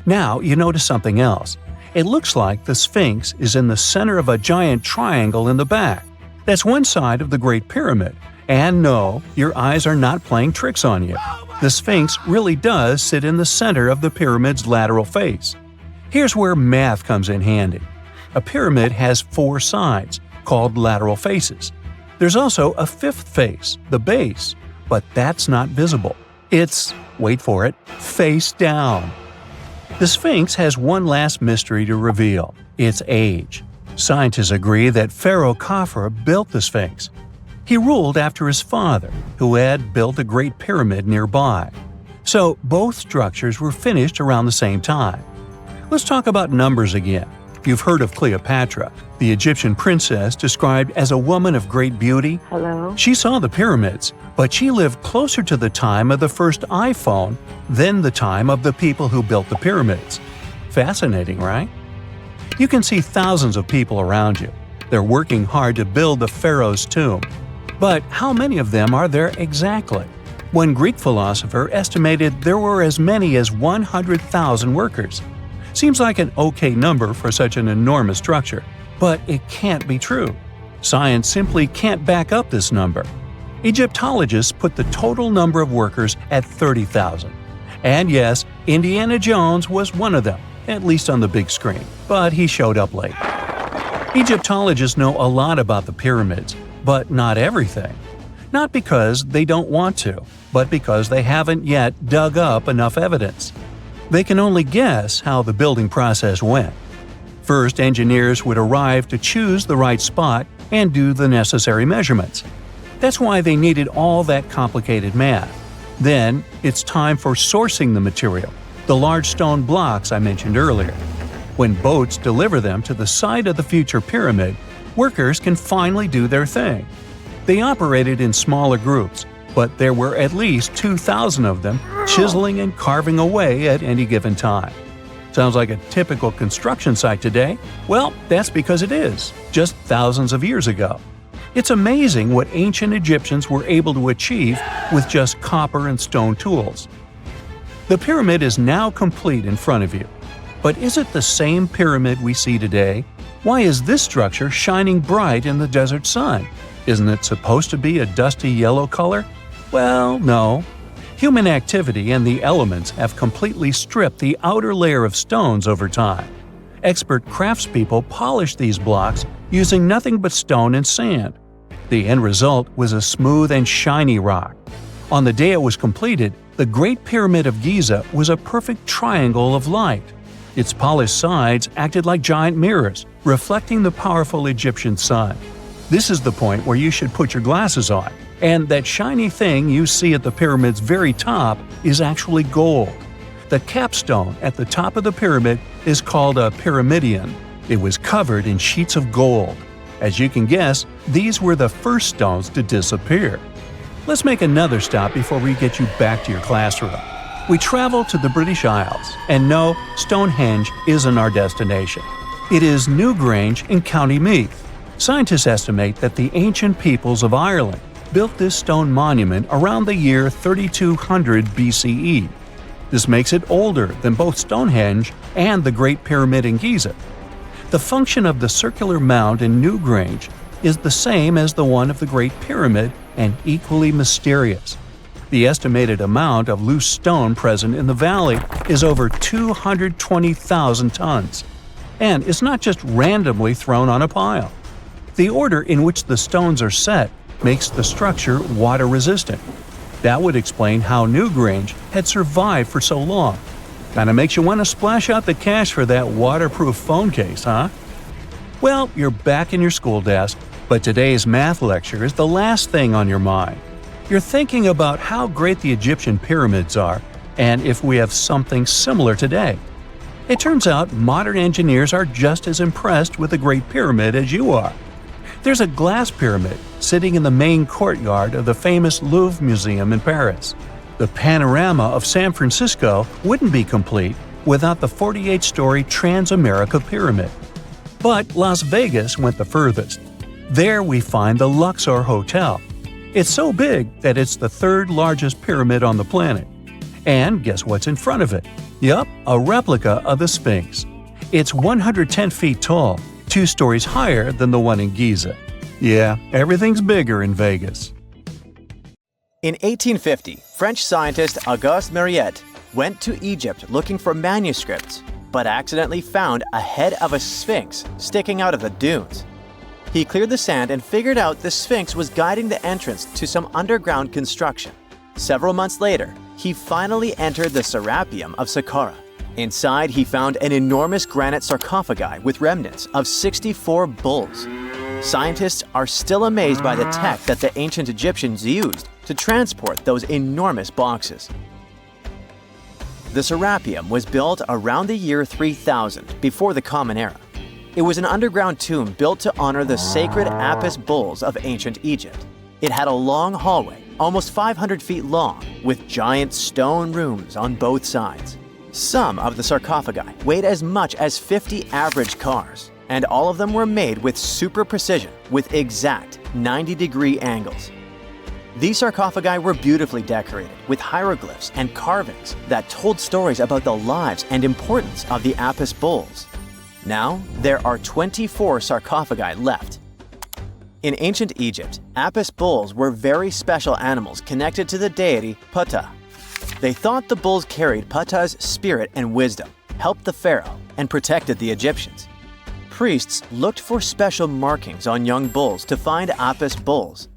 Speaker 2: Now you notice something else. It looks like the Sphinx is in the center of a giant triangle in the back. That's one side of the Great Pyramid. And no, your eyes are not playing tricks on you. The Sphinx really does sit in the center of the pyramid's lateral face. Here's where math comes in handy. A pyramid has 4 sides, called lateral faces. There's also a 5th face, the base, but that's not visible. It's, wait for it, face down. The Sphinx has one last mystery to reveal: its age. Scientists agree that Pharaoh Khafre built the Sphinx. He ruled after his father, who had built a great pyramid nearby. So both structures were finished around the same time. Let's talk about numbers again. You've heard of Cleopatra, the Egyptian princess described as a woman of great beauty.
Speaker 3: Hello?
Speaker 2: She saw the pyramids, but she lived closer to the time of the first iPhone than the time of the people who built the pyramids. Fascinating, right? You can see thousands of people around you. They're working hard to build the pharaoh's tomb. But how many of them are there exactly? One Greek philosopher estimated there were as many as 100,000 workers. Seems like an okay number for such an enormous structure, but it can't be true. Science simply can't back up this number. Egyptologists put the total number of workers at 30,000. And yes, Indiana Jones was one of them, at least on the big screen, but he showed up late. Egyptologists know a lot about the pyramids, but not everything. Not because they don't want to, but because they haven't yet dug up enough evidence. They can only guess how the building process went. First, engineers would arrive to choose the right spot and do the necessary measurements. That's why they needed all that complicated math. Then, it's time for sourcing the material, the large stone blocks I mentioned earlier. When boats deliver them to the site of the future pyramid, workers can finally do their thing. They operated in smaller groups, but there were at least 2,000 of them chiseling and carving away at any given time. Sounds like a typical construction site today? Well, that's because it is, just thousands of years ago. It's amazing what ancient Egyptians were able to achieve with just copper and stone tools. The pyramid is now complete in front of you. But is it the same pyramid we see today? Why is this structure shining bright in the desert sun? Isn't it supposed to be a dusty yellow color? Well, no. Human activity and the elements have completely stripped the outer layer of stones over time. Expert craftspeople polished these blocks using nothing but stone and sand. The end result was a smooth and shiny rock. On the day it was completed, the Great Pyramid of Giza was a perfect triangle of light. Its polished sides acted like giant mirrors, reflecting the powerful Egyptian sun. This is the point where you should put your glasses on, and that shiny thing you see at the pyramid's very top is actually gold. The capstone at the top of the pyramid is called a pyramidion. It was covered in sheets of gold. As you can guess, these were the first stones to disappear. Let's make another stop before we get you back to your classroom. We travel to the British Isles, and no, Stonehenge isn't our destination. It is Newgrange in County Meath. Scientists estimate that the ancient peoples of Ireland built this stone monument around the year 3200 BCE. This makes it older than both Stonehenge and the Great Pyramid in Giza. The function of the circular mound in Newgrange is the same as the one of the Great Pyramid and equally mysterious. The estimated amount of loose stone present in the valley is over 220,000 tons. And it's not just randomly thrown on a pile. The order in which the stones are set makes the structure water-resistant. That would explain how Newgrange had survived for so long. Kinda makes you want to splash out the cash for that waterproof phone case, huh? Well, you're back in your school desk, but today's math lecture is the last thing on your mind. You're thinking about how great the Egyptian pyramids are, and if we have something similar today. It turns out modern engineers are just as impressed with the Great Pyramid as you are. There's a glass pyramid sitting in the main courtyard of the famous Louvre Museum in Paris. The panorama of San Francisco wouldn't be complete without the 48-story Trans-America Pyramid. But Las Vegas went the furthest. There we find the Luxor Hotel. It's so big that it's the third largest pyramid on the planet. And guess what's in front of it? Yup, a replica of the Sphinx. It's 110 feet tall, 2 stories higher than the one in Giza. Yeah, everything's bigger in Vegas.
Speaker 3: In 1850, French scientist Auguste Mariette went to Egypt looking for manuscripts, but accidentally found a head of a sphinx sticking out of the dunes. He cleared the sand and figured out the Sphinx was guiding the entrance to some underground construction. Several months later, he finally entered the Serapeum of Saqqara. Inside, he found an enormous granite sarcophagi with remnants of 64 bulls. Scientists are still amazed by the tech that the ancient Egyptians used to transport those enormous boxes. The Serapeum was built around the year 3000 before the Common Era. It was an underground tomb built to honor the sacred Apis bulls of ancient Egypt. It had a long hallway, almost 500 feet long, with giant stone rooms on both sides. Some of the sarcophagi weighed as much as 50 average cars, and all of them were made with super precision with exact 90-degree angles. These sarcophagi were beautifully decorated with hieroglyphs and carvings that told stories about the lives and importance of the Apis bulls. Now, there are 24 sarcophagi left. In ancient Egypt, Apis bulls were very special animals connected to the deity Ptah. They thought the bulls carried Ptah's spirit and wisdom, helped the pharaoh, and protected the Egyptians. Priests looked for special markings on young bulls to find Apis bulls.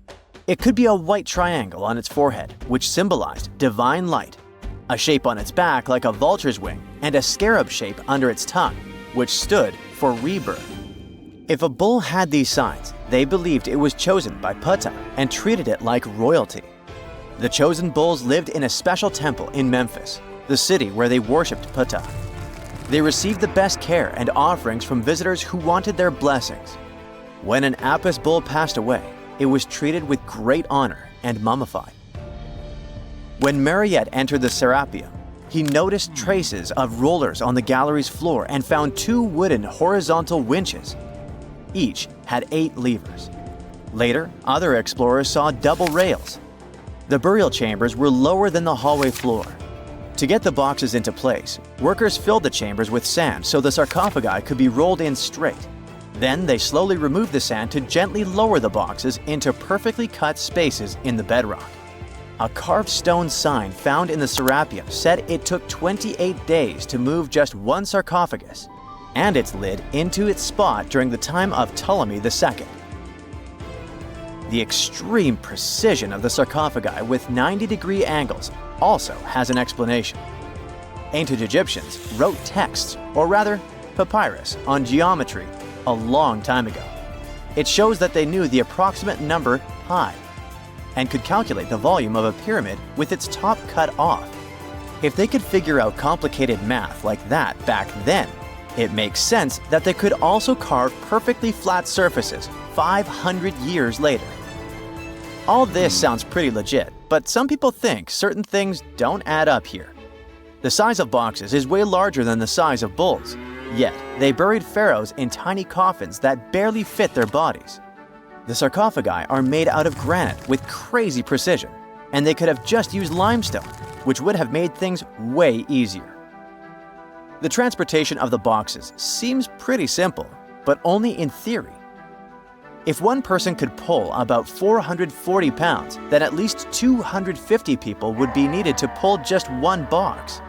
Speaker 3: It could be a white triangle on its forehead, which symbolized divine light. a shape on its back like a vulture's wing, and a scarab shape under its tongue, which stood for rebirth. If a bull had these signs, they believed it was chosen by Ptah and treated it like royalty. The chosen bulls lived in a special temple in Memphis, the city where they worshipped Ptah. They received the best care and offerings from visitors who wanted their blessings. When an Apis bull passed away, it was treated with great honor and mummified. When Mariette entered the Serapeum, he noticed traces of rollers on the gallery's floor and found 2 wooden horizontal winches. Each had 8 levers. Later, other explorers saw double rails. The burial chambers were lower than the hallway floor. To get the boxes into place, workers filled the chambers with sand so the sarcophagi could be rolled in straight. Then they slowly removed the sand to gently lower the boxes into perfectly cut spaces in the bedrock. A carved stone sign found in the Serapeum said it took 28 days to move just one sarcophagus and its lid into its spot during the time of Ptolemy II. The extreme precision of the sarcophagi with 90-degree angles also has an explanation. Ancient Egyptians wrote texts, or rather, papyrus, on geometry a long time ago. It shows that they knew the approximate number pi and could calculate the volume of a pyramid with its top cut off. If they could figure out complicated math like that back then, it makes sense that they could also carve perfectly flat surfaces 500 years later. All this sounds pretty legit, but some people think certain things don't add up here. The size of boxes is way larger than the size of bulls, yet they buried pharaohs in tiny coffins that barely fit their bodies. The sarcophagi are made out of granite with crazy precision, and they could have just used limestone, which would have made things way easier. The transportation of the boxes seems pretty simple, but only in theory. If one person could pull about 440 pounds, then at least 250 people would be needed to pull just one box.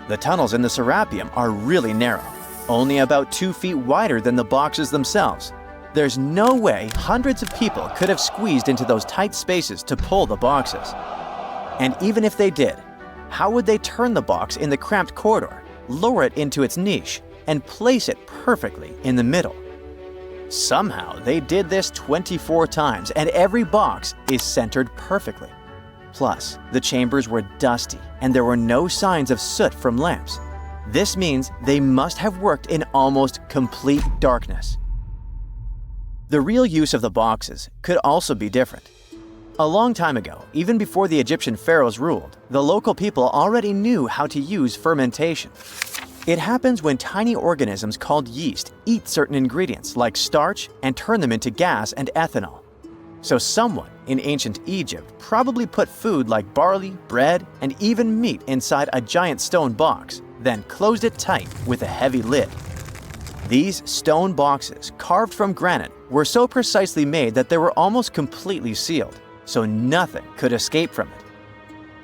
Speaker 3: The tunnels in the Serapeum are really narrow, only about 2 feet wider than the boxes themselves. There's no way hundreds of people could have squeezed into those tight spaces to pull the boxes. And even if they did, how would they turn the box in the cramped corridor, lower it into its niche, and place it perfectly in the middle? Somehow, they did this 24 times, and every box is centered perfectly. Plus, the chambers were dusty, and there were no signs of soot from lamps. This means they must have worked in almost complete darkness. The real use of the boxes could also be different. A long time ago, even before the Egyptian pharaohs ruled, the local people already knew how to use fermentation. It happens when tiny organisms called yeast eat certain ingredients like starch and turn them into gas and ethanol. So someone in ancient Egypt probably put food like barley, bread, and even meat inside a giant stone box, then closed it tight with a heavy lid. These stone boxes, carved from granite, were so precisely made that they were almost completely sealed, so nothing could escape from it.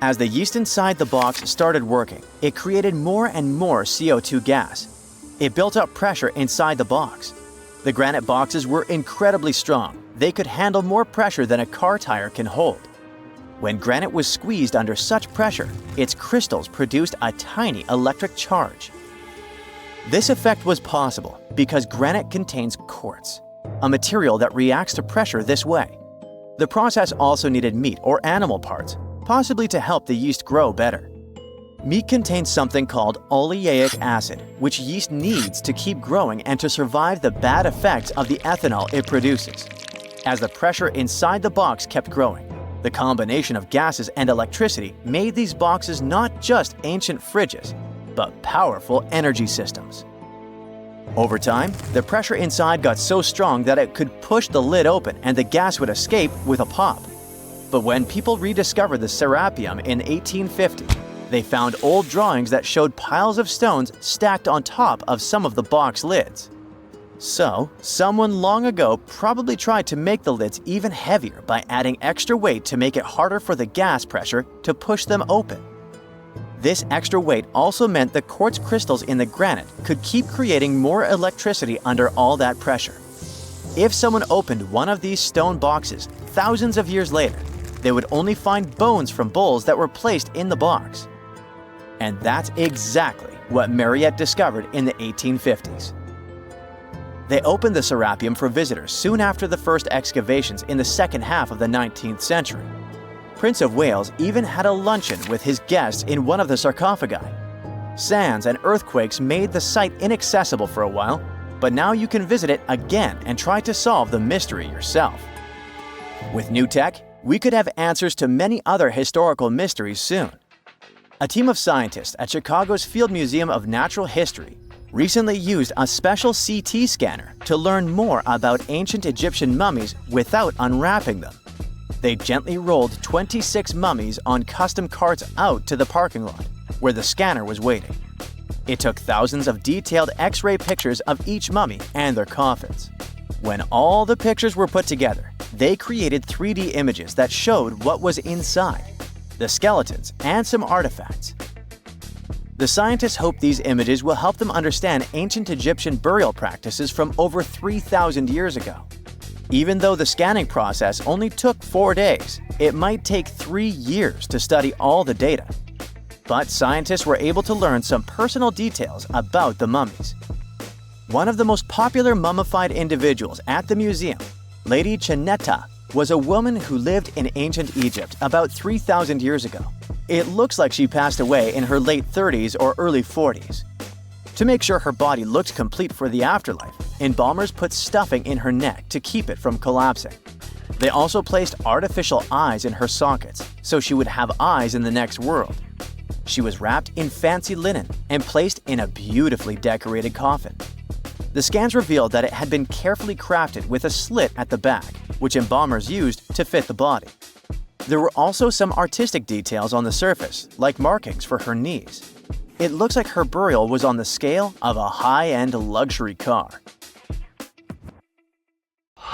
Speaker 3: As the yeast inside the box started working, it created more and more CO2 gas. It built up pressure inside the box. The granite boxes were incredibly strong. They could handle more pressure than a car tire can hold. When granite was squeezed under such pressure, its crystals produced a tiny electric charge. This effect was possible because granite contains quartz, a material that reacts to pressure this way. The process also needed meat or animal parts, possibly to help the yeast grow better. Meat contains something called oleic acid, which yeast needs to keep growing and to survive the bad effects of the ethanol it produces. As the pressure inside the box kept growing, the combination of gases and electricity made these boxes not just ancient fridges, but powerful energy systems. Over time, the pressure inside got so strong that it could push the lid open and the gas would escape with a pop. But when people rediscovered the Serapeum in 1850, they found old drawings that showed piles of stones stacked on top of some of the box lids. So, someone long ago probably tried to make the lids even heavier by adding extra weight to make it harder for the gas pressure to push them open. This extra weight also meant the quartz crystals in the granite could keep creating more electricity under all that pressure. If someone opened one of these stone boxes thousands of years later, they would only find bones from bulls that were placed in the box. And that's exactly what Mariette discovered in the 1850s. They opened the Serapeum for visitors soon after the first excavations in the second half of the 19th century. Prince of Wales even had a luncheon with his guests in one of the sarcophagi. Sands and earthquakes made the site inaccessible for a while, but now you can visit it again and try to solve the mystery yourself. With new tech, we could have answers to many other historical mysteries soon. A team of scientists at Chicago's Field Museum of Natural History recently used a special CT scanner to learn more about ancient Egyptian mummies without unwrapping them. They gently rolled 26 mummies on custom carts out to the parking lot, where the scanner was waiting. It took thousands of detailed X-ray pictures of each mummy and their coffins. When all the pictures were put together, they created 3D images that showed what was inside, the skeletons, and some artifacts. The scientists hope these images will help them understand ancient Egyptian burial practices from over 3,000 years ago. Even though the scanning process only took 4 days, it might take 3 years to study all the data. But scientists were able to learn some personal details about the mummies. One of the most popular mummified individuals at the museum, Lady Chineta, was a woman who lived in ancient Egypt about 3,000 years ago. It looks like she passed away in her late 30s or early 40s. To make sure her body looked complete for the afterlife, embalmers put stuffing in her neck to keep it from collapsing. They also placed artificial eyes in her sockets, so she would have eyes in the next world. She was wrapped in fancy linen and placed in a beautifully decorated coffin. The scans revealed that it had been carefully crafted with a slit at the back, which embalmers used to fit the body. There were also some artistic details on the surface, like markings for her knees. It looks like her burial was on the scale of a high-end luxury car.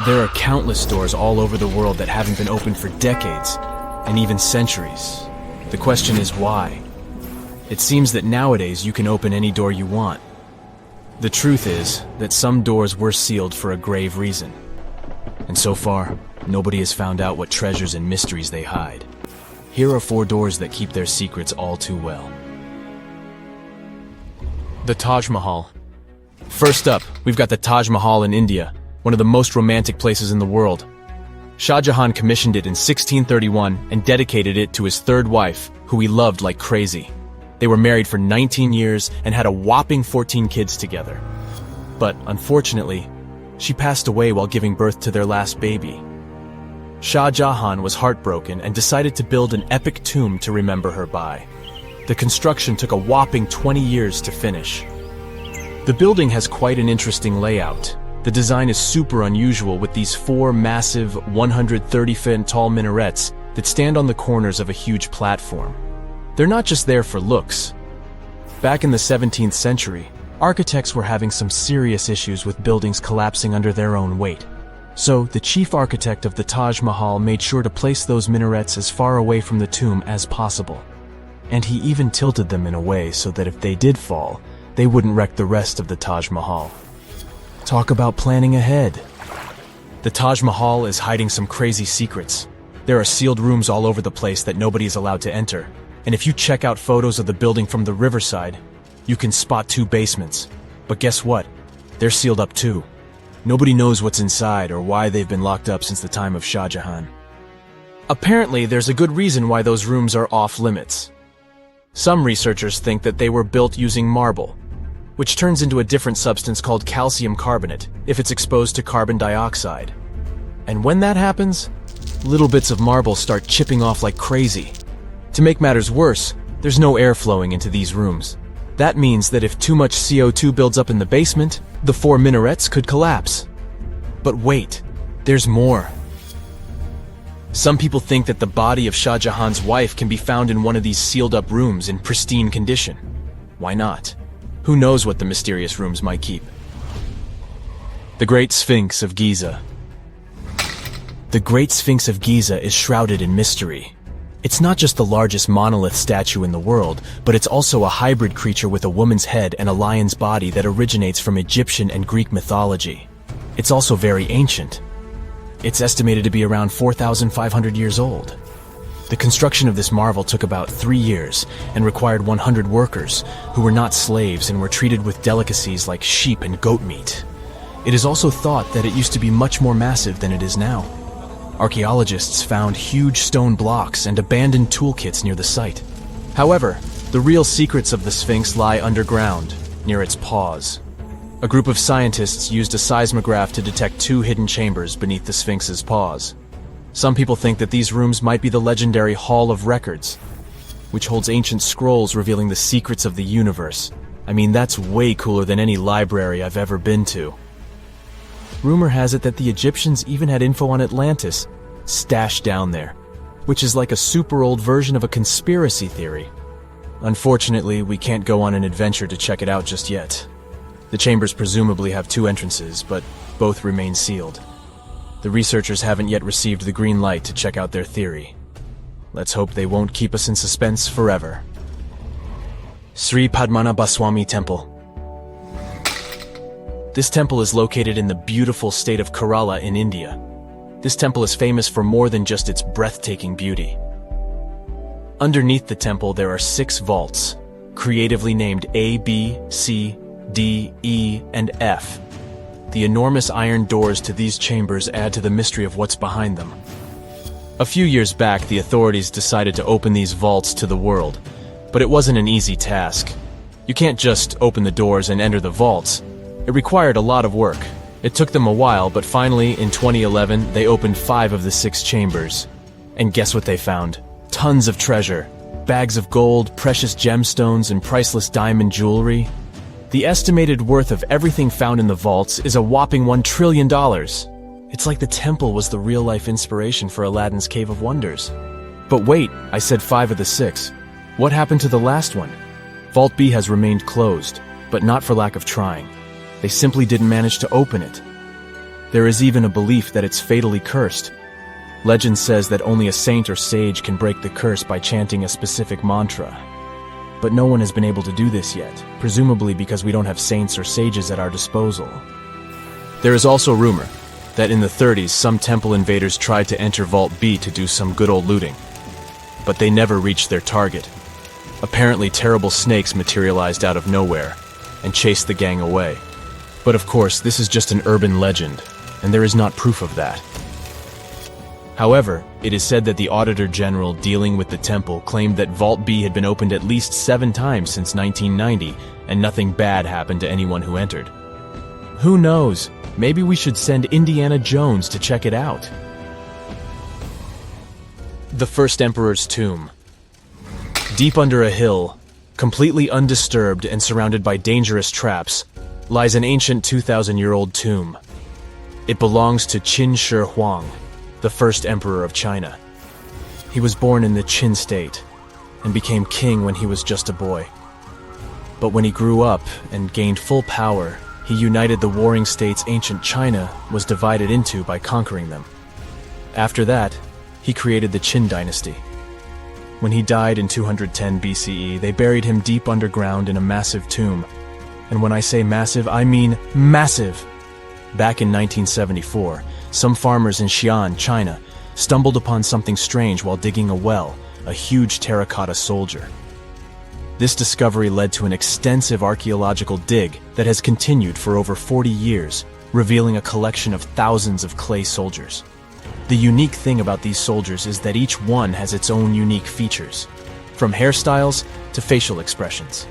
Speaker 4: There are countless doors all over the world that haven't been opened for decades, and even centuries. The question is why? It seems that nowadays you can open any door you want. The truth is that some doors were sealed for a grave reason. And so far, nobody has found out what treasures and mysteries they hide. Here are 4 doors that keep their secrets all too well. The Taj Mahal. First up, we've got the Taj Mahal in India, one of the most romantic places in the world. Shah Jahan commissioned it in 1631 and dedicated it to his 3rd wife, who he loved like crazy. They were married for 19 years and had a whopping 14 kids together. But unfortunately, she passed away while giving birth to their last baby. Shah Jahan was heartbroken and decided to build an epic tomb to remember her by. The construction took a whopping 20 years to finish. The building has quite an interesting layout. The design is super unusual with these 4 massive 130-foot tall minarets that stand on the corners of a huge platform. They're not just there for looks. Back in the 17th century, architects were having some serious issues with buildings collapsing under their own weight. So, the chief architect of the Taj Mahal made sure to place those minarets as far away from the tomb as possible. And he even tilted them in a way so that if they did fall, they wouldn't wreck the rest of the Taj Mahal. Talk about planning ahead. The Taj Mahal is hiding some crazy secrets. There are sealed rooms all over the place that nobody is allowed to enter. And if you check out photos of the building from the riverside, you can spot 2 basements. But guess what? They're sealed up too. Nobody knows what's inside or why they've been locked up since the time of Shah Jahan. Apparently, there's a good reason why those rooms are off limits. Some researchers think that they were built using marble, which turns into a different substance called calcium carbonate if it's exposed to carbon dioxide. And when that happens, little bits of marble start chipping off like crazy. To make matters worse, there's no air flowing into these rooms. That means that if too much CO2 builds up in the basement, the 4 minarets could collapse. But wait, there's more. Some people think that the body of Shah Jahan's wife can be found in one of these sealed-up rooms in pristine condition. Why not? Who knows what the mysterious rooms might keep? The Great Sphinx of Giza. The Great Sphinx of Giza is shrouded in mystery. It's not just the largest monolith statue in the world, but it's also a hybrid creature with a woman's head and a lion's body that originates from Egyptian and Greek mythology. It's also very ancient. It's estimated to be around 4,500 years old. The construction of this marvel took about 3 years and required 100 workers, who were not slaves and were treated with delicacies like sheep and goat meat. It is also thought that it used to be much more massive than it is now. Archaeologists found huge stone blocks and abandoned toolkits near the site. However, the real secrets of the Sphinx lie underground, near its paws. A group of scientists used a seismograph to detect 2 hidden chambers beneath the Sphinx's paws. Some people think that these rooms might be the legendary Hall of Records, which holds ancient scrolls revealing the secrets of the universe. I mean, that's way cooler than any library I've ever been to. Rumor has it that the Egyptians even had info on Atlantis stashed down there, which is like a super old version of a conspiracy theory. Unfortunately, we can't go on an adventure to check it out just yet. The chambers presumably have 2 entrances, but both remain sealed. The researchers haven't yet received the green light to check out their theory. Let's hope they won't keep us in suspense forever. Sri Padmanabhaswamy Temple. This temple is located in the beautiful state of Kerala in India. This temple is famous for more than just its breathtaking beauty. Underneath the temple there are 6 vaults, creatively named A, B, C, D, E, and F. The enormous iron doors to these chambers add to the mystery of what's behind them. A few years back, the authorities decided to open these vaults to the world, but it wasn't an easy task. You can't just open the doors and enter the vaults. It required a lot of work. It took them a while, but finally, in 2011, they opened 5 of the 6 chambers. And guess what they found? Tons of treasure. Bags of gold, precious gemstones, and priceless diamond jewelry. The estimated worth of everything found in the vaults is a whopping $1 trillion. It's like the temple was the real-life inspiration for Aladdin's Cave of Wonders. But wait, I said 5 of the 6. What happened to the last one? Vault B has remained closed, but not for lack of trying. They simply didn't manage to open it. There is even a belief that it's fatally cursed. Legend says that only a saint or sage can break the curse by chanting a specific mantra. But no one has been able to do this yet, presumably because we don't have saints or sages at our disposal. There is also rumor that in the 30s some temple invaders tried to enter Vault B to do some good old looting. But they never reached their target. Apparently terrible snakes materialized out of nowhere and chased the gang away. But of course, this is just an urban legend, and there is not proof of that. However, it is said that the Auditor General dealing with the temple claimed that Vault B had been opened at least 7 times since 1990, and nothing bad happened to anyone who entered. Who knows? Maybe we should send Indiana Jones to check it out. The First Emperor's Tomb. Deep under a hill, completely undisturbed and surrounded by dangerous traps, lies an ancient 2,000-year-old tomb. It belongs to Qin Shi Huang, the first emperor of China. He was born in the Qin state and became king when he was just a boy. But when he grew up and gained full power, he united the warring states ancient China was divided into by conquering them. After that, he created the Qin dynasty. When he died in 210 BCE, they buried him deep underground in a massive tomb. And when I say massive, I mean massive! Back in 1974, some farmers in Xi'an, China, stumbled upon something strange while digging a well, a huge terracotta soldier. This discovery led to an extensive archaeological dig that has continued for over 40 years, revealing a collection of thousands of clay soldiers. The unique thing about these soldiers is that each one has its own unique features, from hairstyles to facial expressions.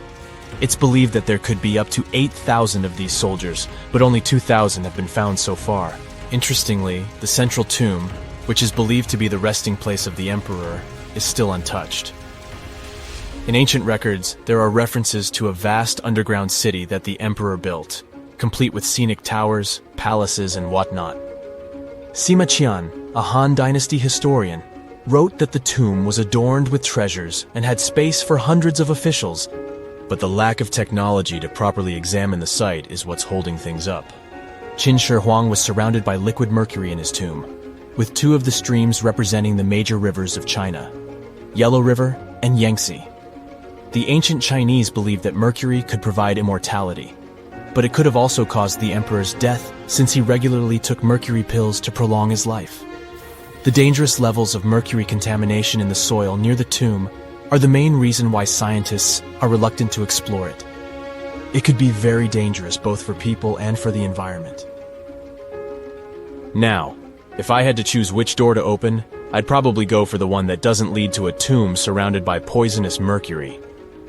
Speaker 4: It's believed that there could be up to 8,000 of these soldiers, but only 2,000 have been found so far. Interestingly, the central tomb, which is believed to be the resting place of the emperor, is still untouched. In ancient records, there are references to a vast underground city that the emperor built, complete with scenic towers, palaces, and whatnot. Sima Qian, a Han Dynasty historian, wrote that the tomb was adorned with treasures and had space for hundreds of officials, but the lack of technology to properly examine the site is what's holding things up. Qin Shi Huang was surrounded by liquid mercury in his tomb, with 2 of the streams representing the major rivers of China, Yellow River and Yangtze. The ancient Chinese believed that mercury could provide immortality, but it could have also caused the emperor's death since he regularly took mercury pills to prolong his life. The dangerous levels of mercury contamination in the soil near the tomb are the main reason why scientists are reluctant to explore it. It could be very dangerous both for people and for the environment. Now, if I had to choose which door to open, I'd probably go for the one that doesn't lead to a tomb surrounded by poisonous mercury.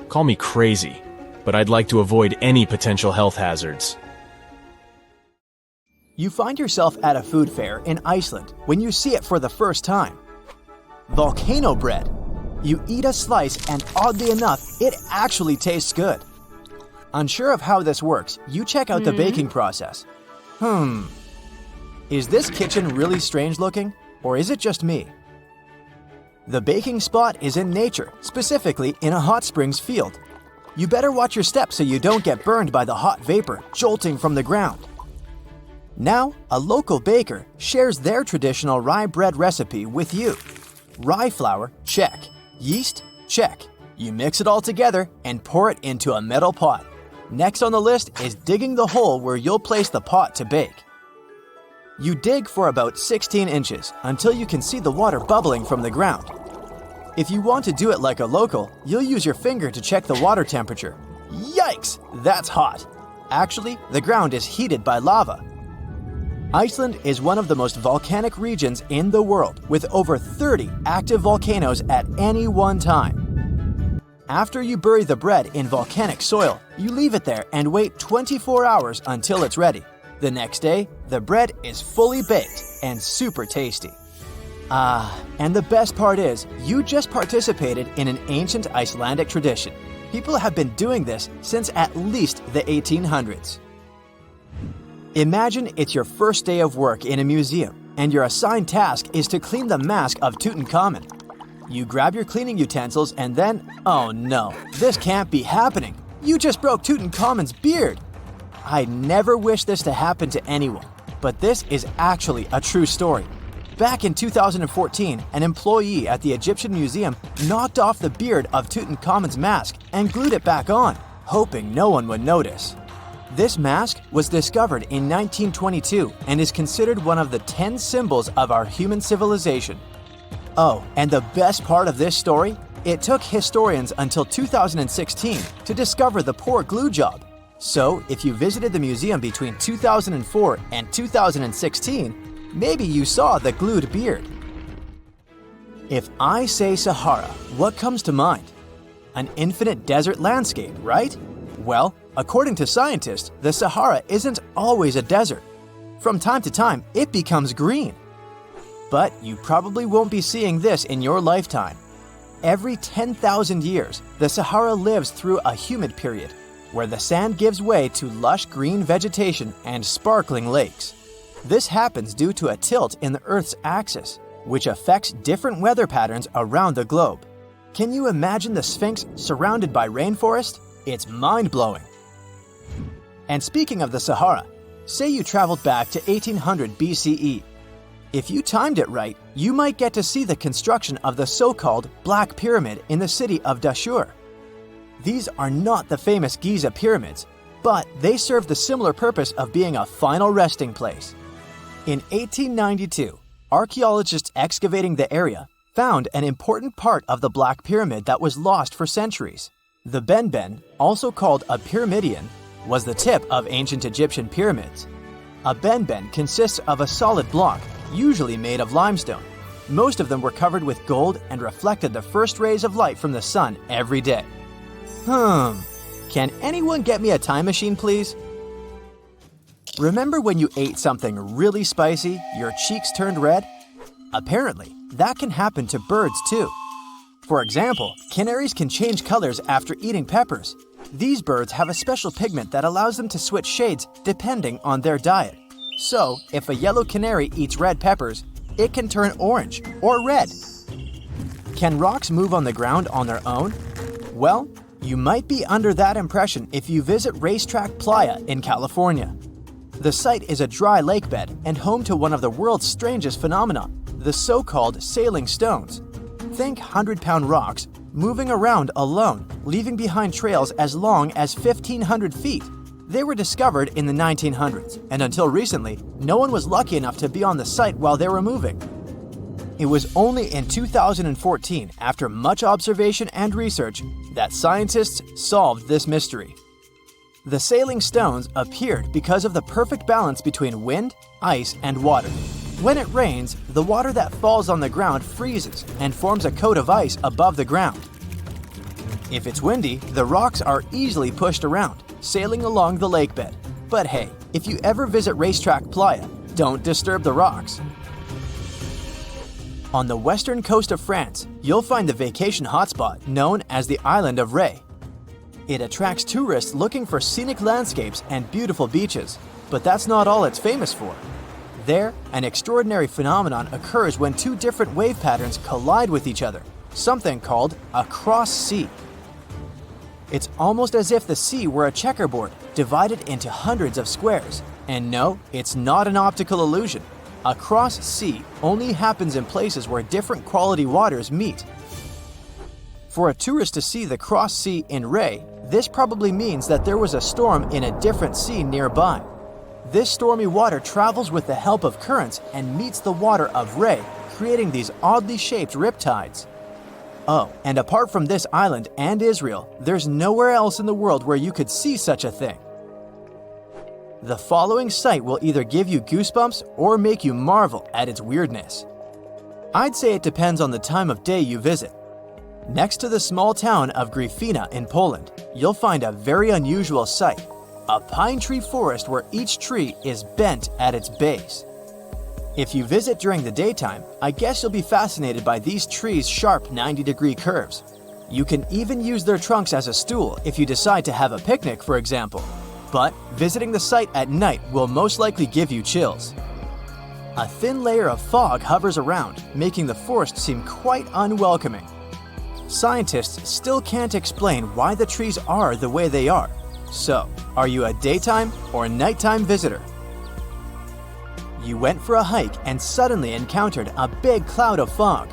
Speaker 4: Call me crazy, but I'd like to avoid any potential health hazards.
Speaker 1: You find yourself at a food fair in Iceland when you see it for the first time. Volcano bread. You eat a slice and oddly enough, it actually tastes good. Unsure of how this works, you check out the baking process. Is this kitchen really strange looking, or is it just me? The baking spot is in nature, specifically in a hot springs field. You better watch your steps so you don't get burned by the hot vapor jolting from the ground. Now, a local baker shares their traditional rye bread recipe with you. Rye flour, check. Yeast, check. You mix it all together and pour it into a metal pot. Next on the list is digging the hole where you'll place the pot to bake. You dig for about 16 inches until you can see the water bubbling from the ground. If you want to do it like a local, you'll use your finger to check the water temperature. Yikes, that's hot. Actually, the ground is heated by lava. Iceland is one of the most volcanic regions in the world, with over 30 active volcanoes at any one time. After you bury the bread in volcanic soil, you leave it there and wait 24 hours until it's ready. The next day, the bread is fully baked and super tasty. And the best part is, you just participated in an ancient Icelandic tradition. People have been doing this since at least the 1800s. Imagine it's your first day of work in a museum, and your assigned task is to clean the mask of Tutankhamun. You grab your cleaning utensils and then, oh no, this can't be happening. You just broke Tutankhamun's beard. I never wish this to happen to anyone, but this is actually a true story. Back in 2014, an employee at the Egyptian Museum knocked off the beard of Tutankhamun's mask and glued it back on, hoping no one would notice. This mask was discovered in 1922 and is considered one of the 10 symbols of our human civilization. Oh, and the best part of this story? It took historians until 2016 to discover the poor glue job. So, if you visited the museum between 2004 and 2016, maybe you saw the glued beard. If I say Sahara, what comes to mind? An infinite desert landscape, right? Well, according to scientists, the Sahara isn't always a desert. From time to time, it becomes green. But you probably won't be seeing this in your lifetime. Every 10,000 years, the Sahara lives through a humid period, where the sand gives way to lush green vegetation and sparkling lakes. This happens due to a tilt in the Earth's axis, which affects different weather patterns around the globe. Can you imagine the Sphinx surrounded by rainforest? It's mind-blowing. And speaking of the Sahara, say you traveled back to 1800 BCE. If you timed it right, you might get to see the construction of the so-called Black Pyramid in the city of Dashur. These are not the famous Giza pyramids, but they serve the similar purpose of being a final resting place. In 1892, archaeologists excavating the area found an important part of the Black Pyramid that was lost for centuries. The benben, also called a pyramidion, was the tip of ancient Egyptian pyramids. A benben consists of a solid block, usually made of limestone. Most of them were covered with gold and reflected the first rays of light from the sun every day. Can anyone get me a time machine, please? Remember when you ate something really spicy, your cheeks turned red? Apparently, that can happen to birds too. For example, canaries can change colors after eating peppers. These birds have a special pigment that allows them to switch shades depending on their diet. So, if a yellow canary eats red peppers, it can turn orange or red. Can rocks move on the ground on their own? Well, you might be under that impression if you visit Racetrack Playa in California. The site is a dry lake bed and home to one of the world's strangest phenomena, the so-called sailing stones. Think 100-pound rocks moving around alone, leaving behind trails as long as 1,500 feet. They were discovered in the 1900s, and until recently, no one was lucky enough to be on the site while they were moving.
Speaker 3: It was only in 2014, after much observation and research, that scientists solved this mystery. The sailing stones appeared because of the perfect balance between wind, ice, and water. When it rains, the water that falls on the ground freezes and forms a coat of ice above the ground. If it's windy, the rocks are easily pushed around, sailing along the lakebed. But hey, if you ever visit Racetrack Playa, don't disturb the rocks. On the western coast of France, you'll find the vacation hotspot known as the Island of Ré. It attracts tourists looking for scenic landscapes and beautiful beaches, but that's not all it's famous for. There, an extraordinary phenomenon occurs when two different wave patterns collide with each other, something called a cross sea. It's almost as if the sea were a checkerboard divided into hundreds of squares. And no, it's not an optical illusion. A cross sea only happens in places where different quality waters meet. For a tourist to see the cross sea in Ré, this probably means that there was a storm in a different sea nearby. This stormy water travels with the help of currents and meets the water of Ré, creating these oddly shaped riptides. Oh, and apart from this island and Israel, there's nowhere else in the world where you could see such a thing. The following sight will either give you goosebumps or make you marvel at its weirdness. I'd say it depends on the time of day you visit. Next to the small town of Gryfina in Poland, you'll find a very unusual sight, a pine tree forest where each tree is bent at its base. If you visit during the daytime, I guess you'll be fascinated by these trees' sharp 90-degree curves. You can even use their trunks as a stool if you decide to have a picnic, for example. But visiting the site at night will most likely give you chills. A thin layer of fog hovers around, making the forest seem quite unwelcoming. Scientists still can't explain why the trees are the way they are. So, are you a daytime or nighttime visitor? You went for a hike and suddenly encountered a big cloud of fog.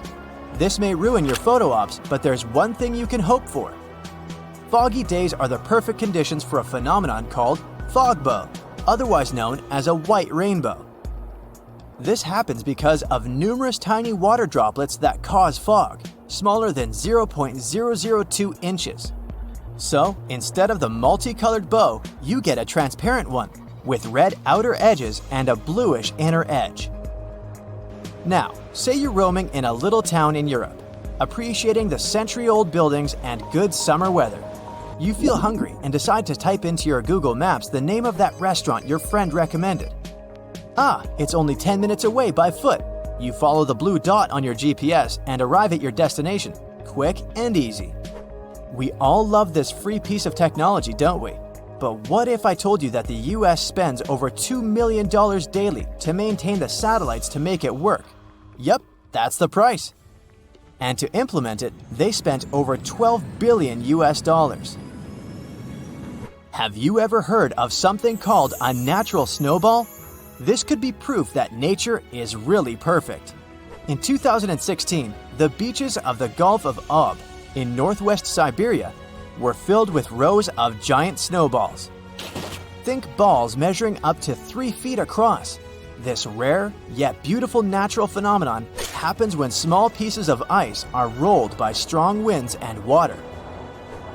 Speaker 3: This may ruin your photo ops, but there's one thing you can hope for. Foggy days are the perfect conditions for a phenomenon called fog bow, otherwise known as a white rainbow. This happens because of numerous tiny water droplets that cause fog, smaller than 0.002 inches. So, instead of the multicolored bow, you get a transparent one, with red outer edges and a bluish inner edge. Now, say you're roaming in a little town in Europe, appreciating the century-old buildings and good summer weather. You feel hungry and decide to type into your Google Maps the name of that restaurant your friend recommended. It's only 10 minutes away by foot. You follow the blue dot on your GPS and arrive at your destination, quick and easy. We all love this free piece of technology, don't we? But what if I told you that the US spends over $2 million daily to maintain the satellites to make it work? Yep, that's the price. And to implement it, they spent over $12 billion US. Have you ever heard of something called a natural snowball? This could be proof that nature is really perfect. In 2016, the beaches of the Gulf of Ob in northwest Siberia were filled with rows of giant snowballs. Think balls measuring up to 3 feet across. This rare, yet beautiful natural phenomenon happens when small pieces of ice are rolled by strong winds and water.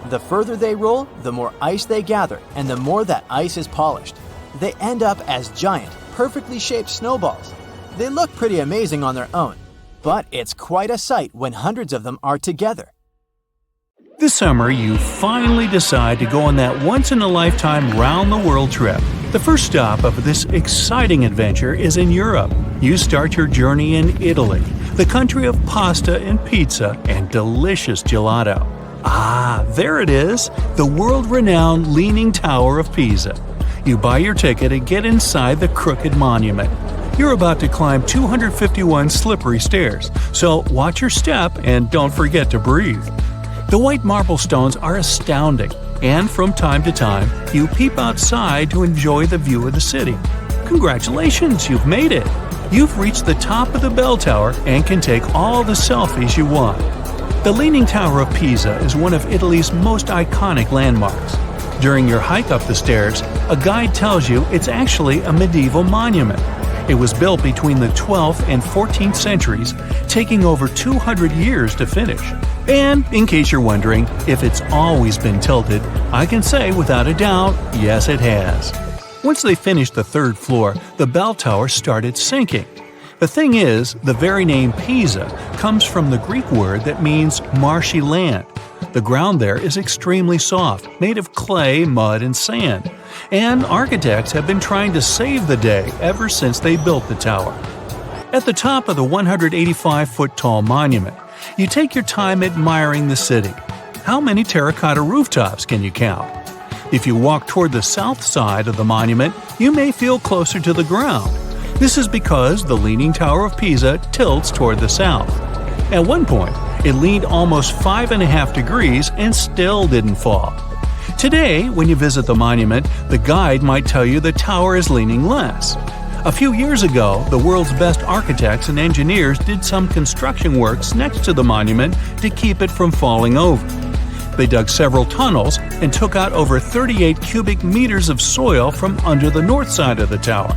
Speaker 3: The further they roll, the more ice they gather, and the more that ice is polished. They end up as giant, perfectly shaped snowballs. They look pretty amazing on their own, but it's quite a sight when hundreds of them are together.
Speaker 2: This summer, you finally decide to go on that once-in-a-lifetime round-the-world trip. The first stop of this exciting adventure is in Europe. You start your journey in Italy, the country of pasta and pizza and delicious gelato. There it is, the world-renowned Leaning Tower of Pisa. You buy your ticket and get inside the crooked monument. You're about to climb 251 slippery stairs, so watch your step and don't forget to breathe. The white marble stones are astounding, and from time to time, you peep outside to enjoy the view of the city. Congratulations, you've made it! You've reached the top of the bell tower and can take all the selfies you want. The Leaning Tower of Pisa is one of Italy's most iconic landmarks. During your hike up the stairs, a guide tells you it's actually a medieval monument. It was built between the 12th and 14th centuries, taking over 200 years to finish. And in case you're wondering if it's always been tilted, I can say without a doubt, yes it has. Once they finished the third floor, the bell tower started sinking. The thing is, the very name Pisa comes from the Greek word that means marshy land. The ground there is extremely soft, made of clay, mud, and sand. And architects have been trying to save the day ever since they built the tower. At the top of the 185-foot-tall monument, you take your time admiring the city. How many terracotta rooftops can you count? If you walk toward the south side of the monument, you may feel closer to the ground. This is because the Leaning Tower of Pisa tilts toward the south. At one point, it leaned almost 5.5 degrees and still didn't fall. Today, when you visit the monument, the guide might tell you the tower is leaning less. A few years ago, the world's best architects and engineers did some construction works next to the monument to keep it from falling over. They dug several tunnels and took out over 38 cubic meters of soil from under the north side of the tower.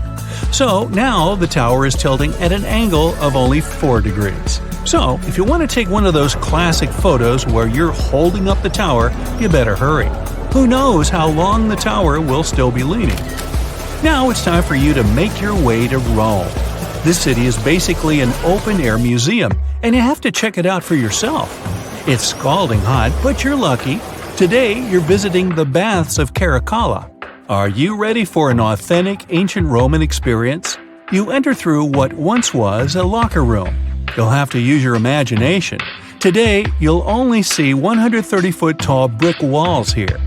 Speaker 2: So now the tower is tilting at an angle of only 4 degrees. So if you want to take one of those classic photos where you're holding up the tower, you better hurry. Who knows how long the tower will still be leaning? Now it's time for you to make your way to Rome. This city is basically an open-air museum, and you have to check it out for yourself. It's scalding hot, but you're lucky. Today, you're visiting the baths of Caracalla. Are you ready for an authentic ancient Roman experience? You enter through what once was a locker room. You'll have to use your imagination. Today, you'll only see 130-foot-tall brick walls here.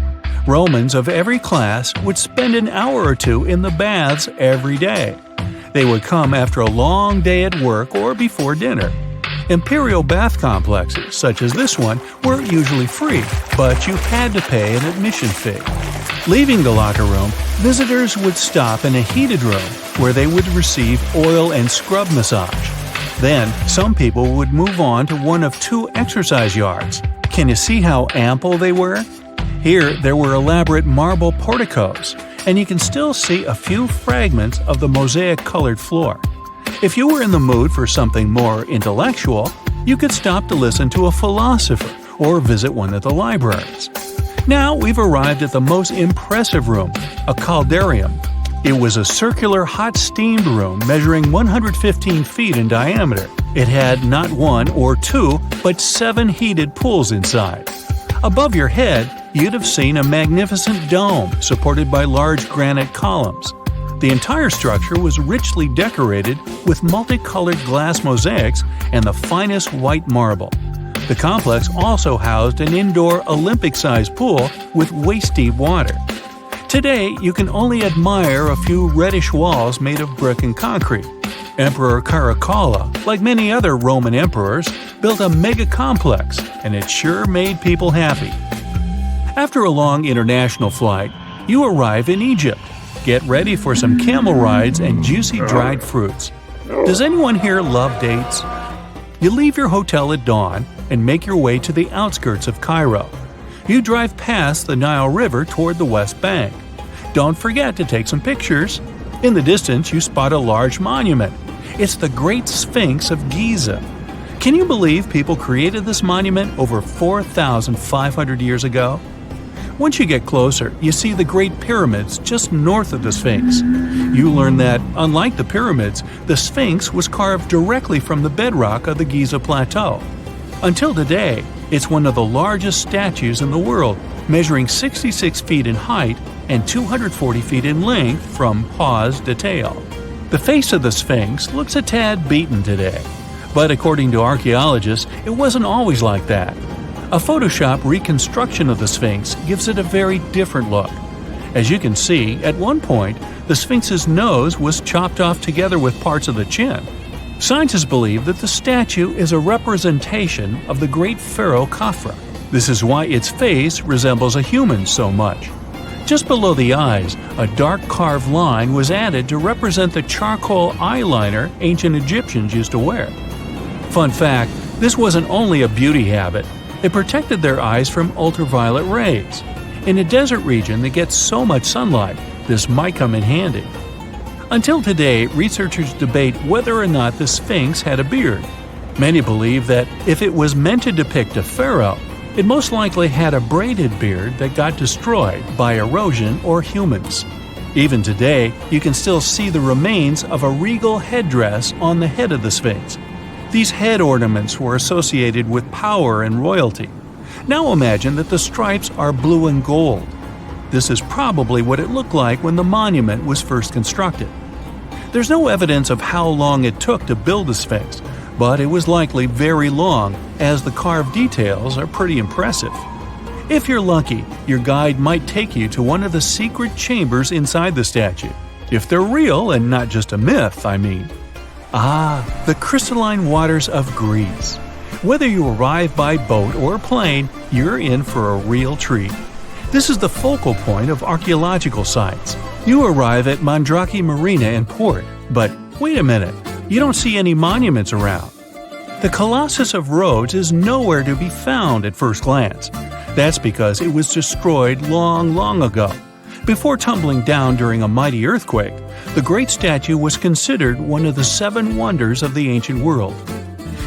Speaker 2: Romans of every class would spend an hour or two in the baths every day. They would come after a long day at work or before dinner. Imperial bath complexes, such as this one, were usually free, but you had to pay an admission fee. Leaving the locker room, visitors would stop in a heated room where they would receive oil and scrub massage. Then, some people would move on to one of 2 exercise yards. Can you see how ample they were? Here, there were elaborate marble porticos, and you can still see a few fragments of the mosaic-colored floor. If you were in the mood for something more intellectual, you could stop to listen to a philosopher or visit one of the libraries. Now we've arrived at the most impressive room, a caldarium. It was a circular hot-steamed room measuring 115 feet in diameter. It had not 1 or 2, but 7 heated pools inside. Above your head, you'd have seen a magnificent dome supported by large granite columns. The entire structure was richly decorated with multicolored glass mosaics and the finest white marble. The complex also housed an indoor Olympic-sized pool with waist-deep water. Today, you can only admire a few reddish walls made of brick and concrete. Emperor Caracalla, like many other Roman emperors, built a mega-complex, and it sure made people happy. After a long international flight, you arrive in Egypt. Get ready for some camel rides and juicy dried fruits. Does anyone here love dates? You leave your hotel at dawn and make your way to the outskirts of Cairo. You drive past the Nile River toward the West Bank. Don't forget to take some pictures. In the distance, you spot a large monument. It's the Great Sphinx of Giza. Can you believe people created this monument over 4,500 years ago? Once you get closer, you see the Great Pyramids just north of the Sphinx. You learn that, unlike the pyramids, the Sphinx was carved directly from the bedrock of the Giza Plateau. Until today, it's one of the largest statues in the world, measuring 66 feet in height and 240 feet in length from paws to tail. The face of the Sphinx looks a tad beaten today, but according to archaeologists, it wasn't always like that. A Photoshop reconstruction of the Sphinx gives it a very different look. As you can see, at one point, the Sphinx's nose was chopped off together with parts of the chin. Scientists believe that the statue is a representation of the great pharaoh Khafra. This is why its face resembles a human so much. Just below the eyes, a dark carved line was added to represent the charcoal eyeliner ancient Egyptians used to wear. Fun fact, this wasn't only a beauty habit. It protected their eyes from ultraviolet rays. In a desert region that gets so much sunlight, this might come in handy. Until today, researchers debate whether or not the Sphinx had a beard. Many believe that if it was meant to depict a pharaoh, it most likely had a braided beard that got destroyed by erosion or humans. Even today, you can still see the remains of a regal headdress on the head of the Sphinx. These head ornaments were associated with power and royalty. Now imagine that the stripes are blue and gold. This is probably what it looked like when the monument was first constructed. There's no evidence of how long it took to build the Sphinx, but it was likely very long, as the carved details are pretty impressive. If you're lucky, your guide might take you to one of the secret chambers inside the statue. If they're real and not just a myth, I mean. The crystalline waters of Greece. Whether you arrive by boat or plane, you're in for a real treat. This is the focal point of archaeological sites. You arrive at Mandrake Marina and port, but wait a minute, you don't see any monuments around. The Colossus of Rhodes is nowhere to be found at first glance. That's because it was destroyed long ago. Before tumbling down during a mighty earthquake, the great statue was considered one of the 7 wonders of the ancient world.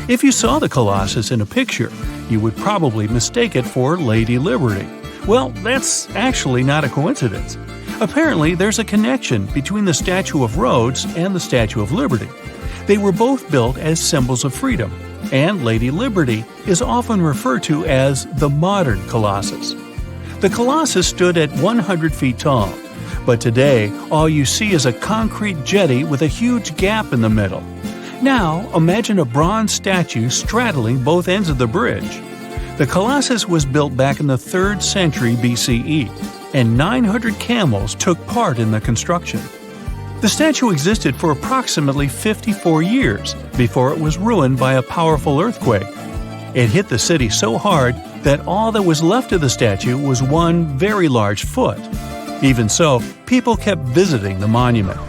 Speaker 2: If you saw the Colossus in a picture, you would probably mistake it for Lady Liberty. Well, that's actually not a coincidence. Apparently, there's a connection between the Statue of Rhodes and the Statue of Liberty. They were both built as symbols of freedom, and Lady Liberty is often referred to as the modern Colossus. The Colossus stood at 100 feet tall, but today all you see is a concrete jetty with a huge gap in the middle. Now, imagine a bronze statue straddling both ends of the bridge. The Colossus was built back in the 3rd century BCE, and 900 camels took part in the construction. The statue existed for approximately 54 years before it was ruined by a powerful earthquake. It hit the city so hard that all that was left of the statue was one very large foot. Even so, people kept visiting the monument.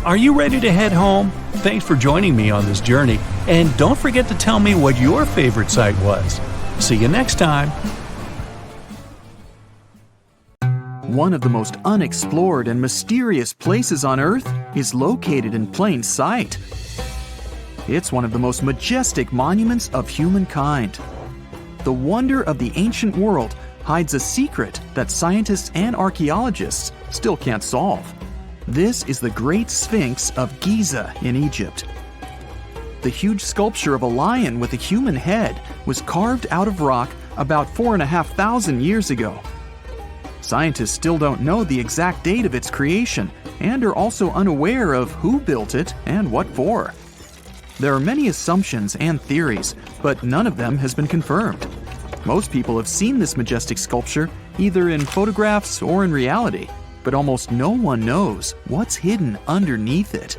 Speaker 2: Are you ready to head home? Thanks for joining me on this journey, and don't forget to tell me what your favorite site was. See you next time!
Speaker 5: One of the most unexplored and mysterious places on Earth is located in plain sight. It's one of the most majestic monuments of humankind. The wonder of the ancient world hides a secret that scientists and archaeologists still can't solve. This is the Great Sphinx of Giza in Egypt. The huge sculpture of a lion with a human head was carved out of rock about 4,500 years ago. Scientists still don't know the exact date of its creation and are also unaware of who built it and what for. There are many assumptions and theories, but none of them has been confirmed. Most people have seen this majestic sculpture either in photographs or in reality, but almost no one knows what's hidden underneath it.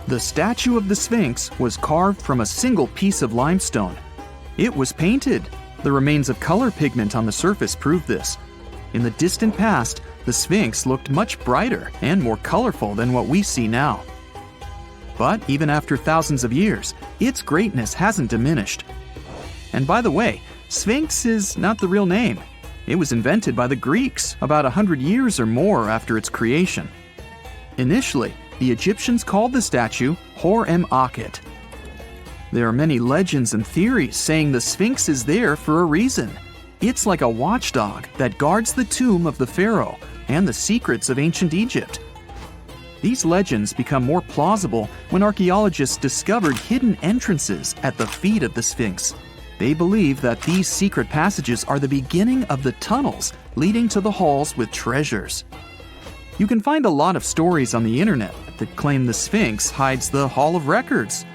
Speaker 5: The statue of the Sphinx was carved from a single piece of limestone. It was painted. The remains of color pigment on the surface prove this. In the distant past, the Sphinx looked much brighter and more colorful than what we see now. But even after thousands of years, its greatness hasn't diminished. And by the way, Sphinx is not the real name. It was invented by the Greeks about 100 years or more after its creation. Initially, the Egyptians called the statue Hor-em-Akhet. There are many legends and theories saying the Sphinx is there for a reason. It's like a watchdog that guards the tomb of the pharaoh and the secrets of ancient Egypt. These legends become more plausible when archaeologists discovered hidden entrances at the feet of the Sphinx. They believe that these secret passages are the beginning of the tunnels leading to the halls with treasures. You can find a lot of stories on the internet that claim the Sphinx hides the Hall of Records,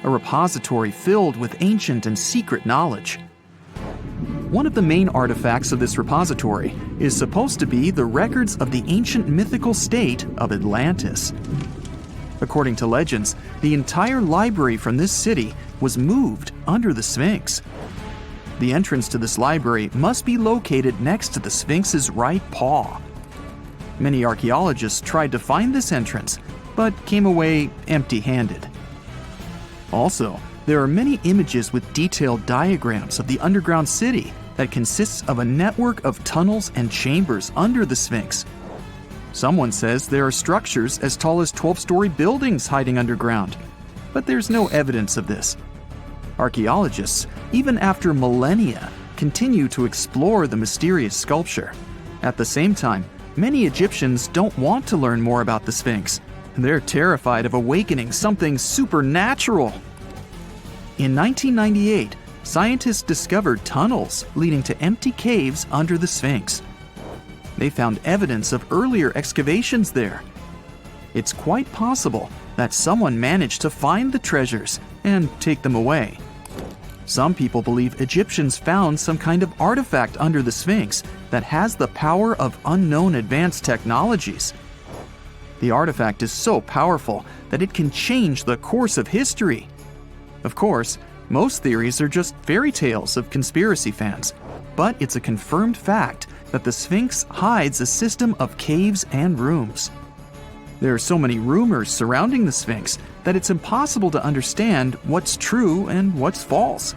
Speaker 5: a repository filled with ancient and secret knowledge. One of the main artifacts of this repository is supposed to be the records of the ancient mythical state of Atlantis. According to legends, the entire library from this city was moved under the Sphinx. The entrance to this library must be located next to the Sphinx's right paw. Many archaeologists tried to find this entrance, but came away empty-handed. Also, there are many images with detailed diagrams of the underground city that consists of a network of tunnels and chambers under the Sphinx. Someone says there are structures as tall as 12-story buildings hiding underground, but there's no evidence of this. Archaeologists, even after millennia, continue to explore the mysterious sculpture. At the same time, many Egyptians don't want to learn more about the Sphinx. They're terrified of awakening something supernatural. In 1998, scientists discovered tunnels leading to empty caves under the Sphinx. They found evidence of earlier excavations there. It's quite possible that someone managed to find the treasures and take them away. Some people believe Egyptians found some kind of artifact under the Sphinx that has the power of unknown advanced technologies. The artifact is so powerful that it can change the course of history. Of course, most theories are just fairy tales of conspiracy fans, but it's a confirmed fact that the Sphinx hides a system of caves and rooms. There are so many rumors surrounding the Sphinx that it's impossible to understand what's true and what's false.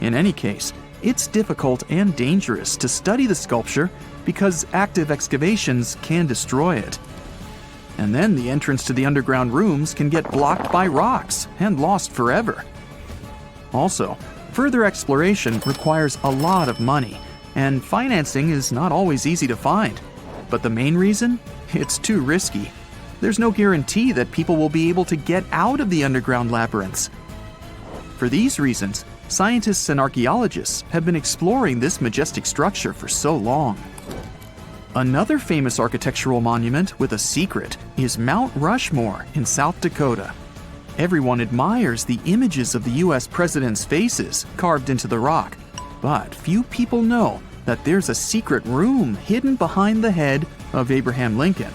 Speaker 5: In any case, it's difficult and dangerous to study the sculpture because active excavations can destroy it. And then the entrance to the underground rooms can get blocked by rocks and lost forever. Also, further exploration requires a lot of money, and financing is not always easy to find. But the main reason? It's too risky. There's no guarantee that people will be able to get out of the underground labyrinths. For these reasons, scientists and archaeologists have been exploring this majestic structure for so long. Another famous architectural monument with a secret is Mount Rushmore in South Dakota. Everyone admires the images of the US presidents' faces carved into the rock, but few people know that there's a secret room hidden behind the head of Abraham Lincoln.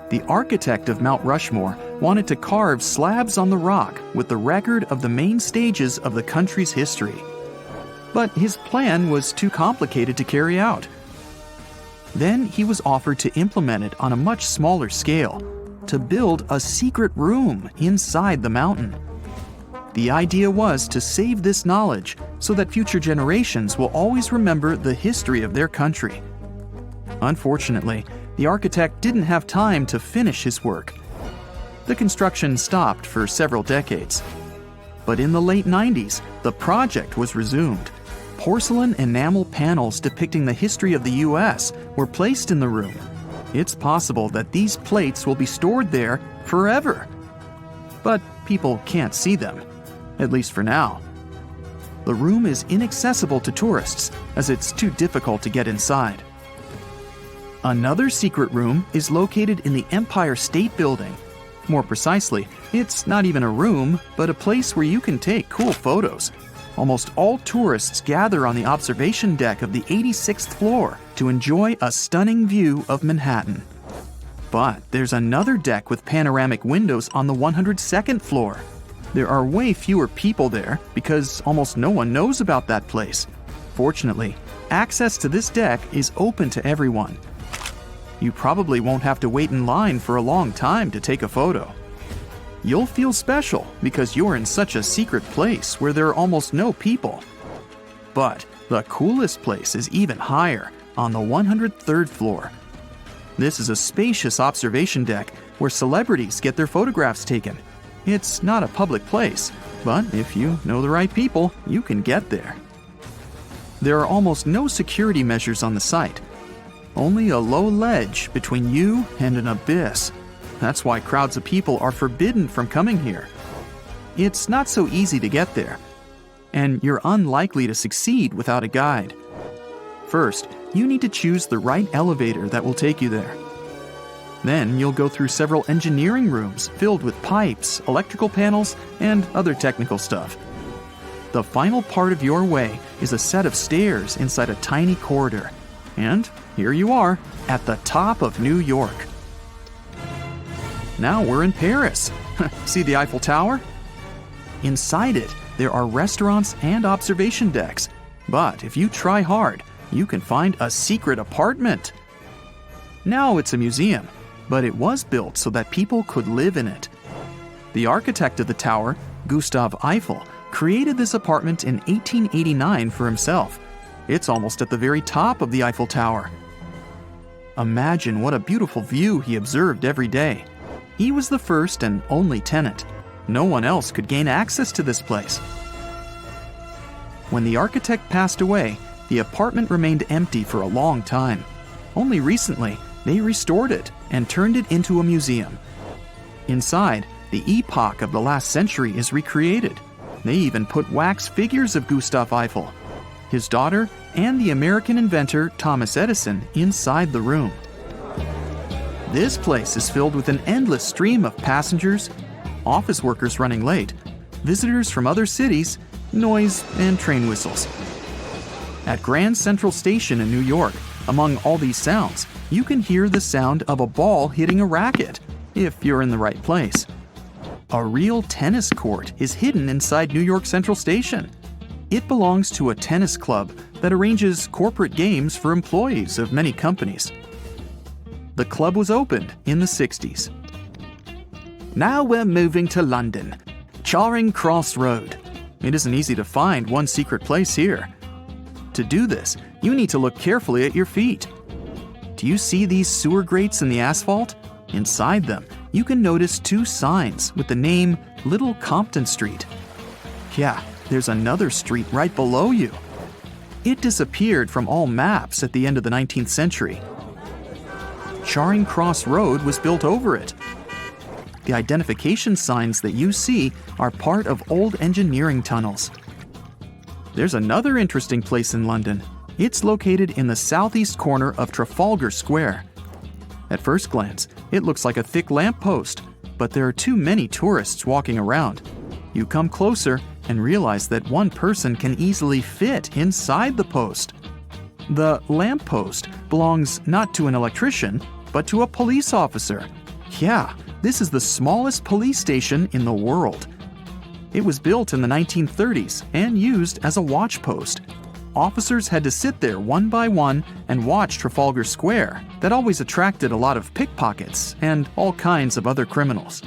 Speaker 5: The architect of Mount Rushmore wanted to carve slabs on the rock with the record of the main stages of the country's history. But his plan was too complicated to carry out. Then he was offered to implement it on a much smaller scale, to build a secret room inside the mountain. The idea was to save this knowledge so that future generations will always remember the history of their country. Unfortunately, the architect didn't have time to finish his work. The construction stopped for several decades. But in the late 90s, the project was resumed. Porcelain enamel panels depicting the history of the US were placed in the room. It's possible that these plates will be stored there forever. But people can't see them, at least for now. The room is inaccessible to tourists as it's too difficult to get inside. Another secret room is located in the Empire State Building. More precisely, it's not even a room, but a place where you can take cool photos. Almost all tourists gather on the observation deck of the 86th floor to enjoy a stunning view of Manhattan. But there's another deck with panoramic windows on the 102nd floor. There are way fewer people there because almost no one knows about that place. Fortunately, access to this deck is open to everyone. You probably won't have to wait in line for a long time to take a photo. You'll feel special because you're in such a secret place where there are almost no people. But the coolest place is even higher, on the 103rd floor. This is a spacious observation deck where celebrities get their photographs taken. It's not a public place, but if you know the right people, you can get there. There are almost no security measures on the site. Only a low ledge between you and an abyss. That's why crowds of people are forbidden from coming here. It's not so easy to get there, and you're unlikely to succeed without a guide. First, you need to choose the right elevator that will take you there. Then you'll go through several engineering rooms filled with pipes, electrical panels, and other technical stuff. The final part of your way is a set of stairs inside a tiny corridor. And here you are, at the top of New York. Now we're in Paris. See the Eiffel Tower? Inside it, there are restaurants and observation decks. But if you try hard, you can find a secret apartment. Now it's a museum, but it was built so that people could live in it. The architect of the tower, Gustav Eiffel, created this apartment in 1889 for himself. It's almost at the very top of the Eiffel Tower. Imagine what a beautiful view he observed every day. He was the first and only tenant. No one else could gain access to this place. When the architect passed away, the apartment remained empty for a long time. Only recently, they restored it and turned it into a museum. Inside, the epoch of the last century is recreated. They even put wax figures of Gustav Eiffel, his daughter, and the American inventor Thomas Edison inside the room. This place is filled with an endless stream of passengers, office workers running late, visitors from other cities, noise, and train whistles. At Grand Central Station in New York, among all these sounds, you can hear the sound of a ball hitting a racket, if you're in the right place. A real tennis court is hidden inside New York Central Station. It belongs to a tennis club that arranges corporate games for employees of many companies. The club was opened in the 60s. Now we're moving to London, Charing Cross Road. It isn't easy to find one secret place here. To do this, you need to look carefully at your feet. Do you see these sewer grates in the asphalt? Inside them, you can notice two signs with the name Little Compton Street. Yeah, there's another street right below you. It disappeared from all maps at the end of the 19th century. Charing Cross Road was built over it. The identification signs that you see are part of old engineering tunnels. There's another interesting place in London. It's located in the southeast corner of Trafalgar Square. At first glance, it looks like a thick lamppost, but there are too many tourists walking around. You come closer and realize that one person can easily fit inside the post. The lamppost belongs not to an electrician, but to a police officer. Yeah, this is the smallest police station in the world. It was built in the 1930s and used as a watch post. Officers had to sit there one by one and watch Trafalgar Square. That always attracted a lot of pickpockets and all kinds of other criminals.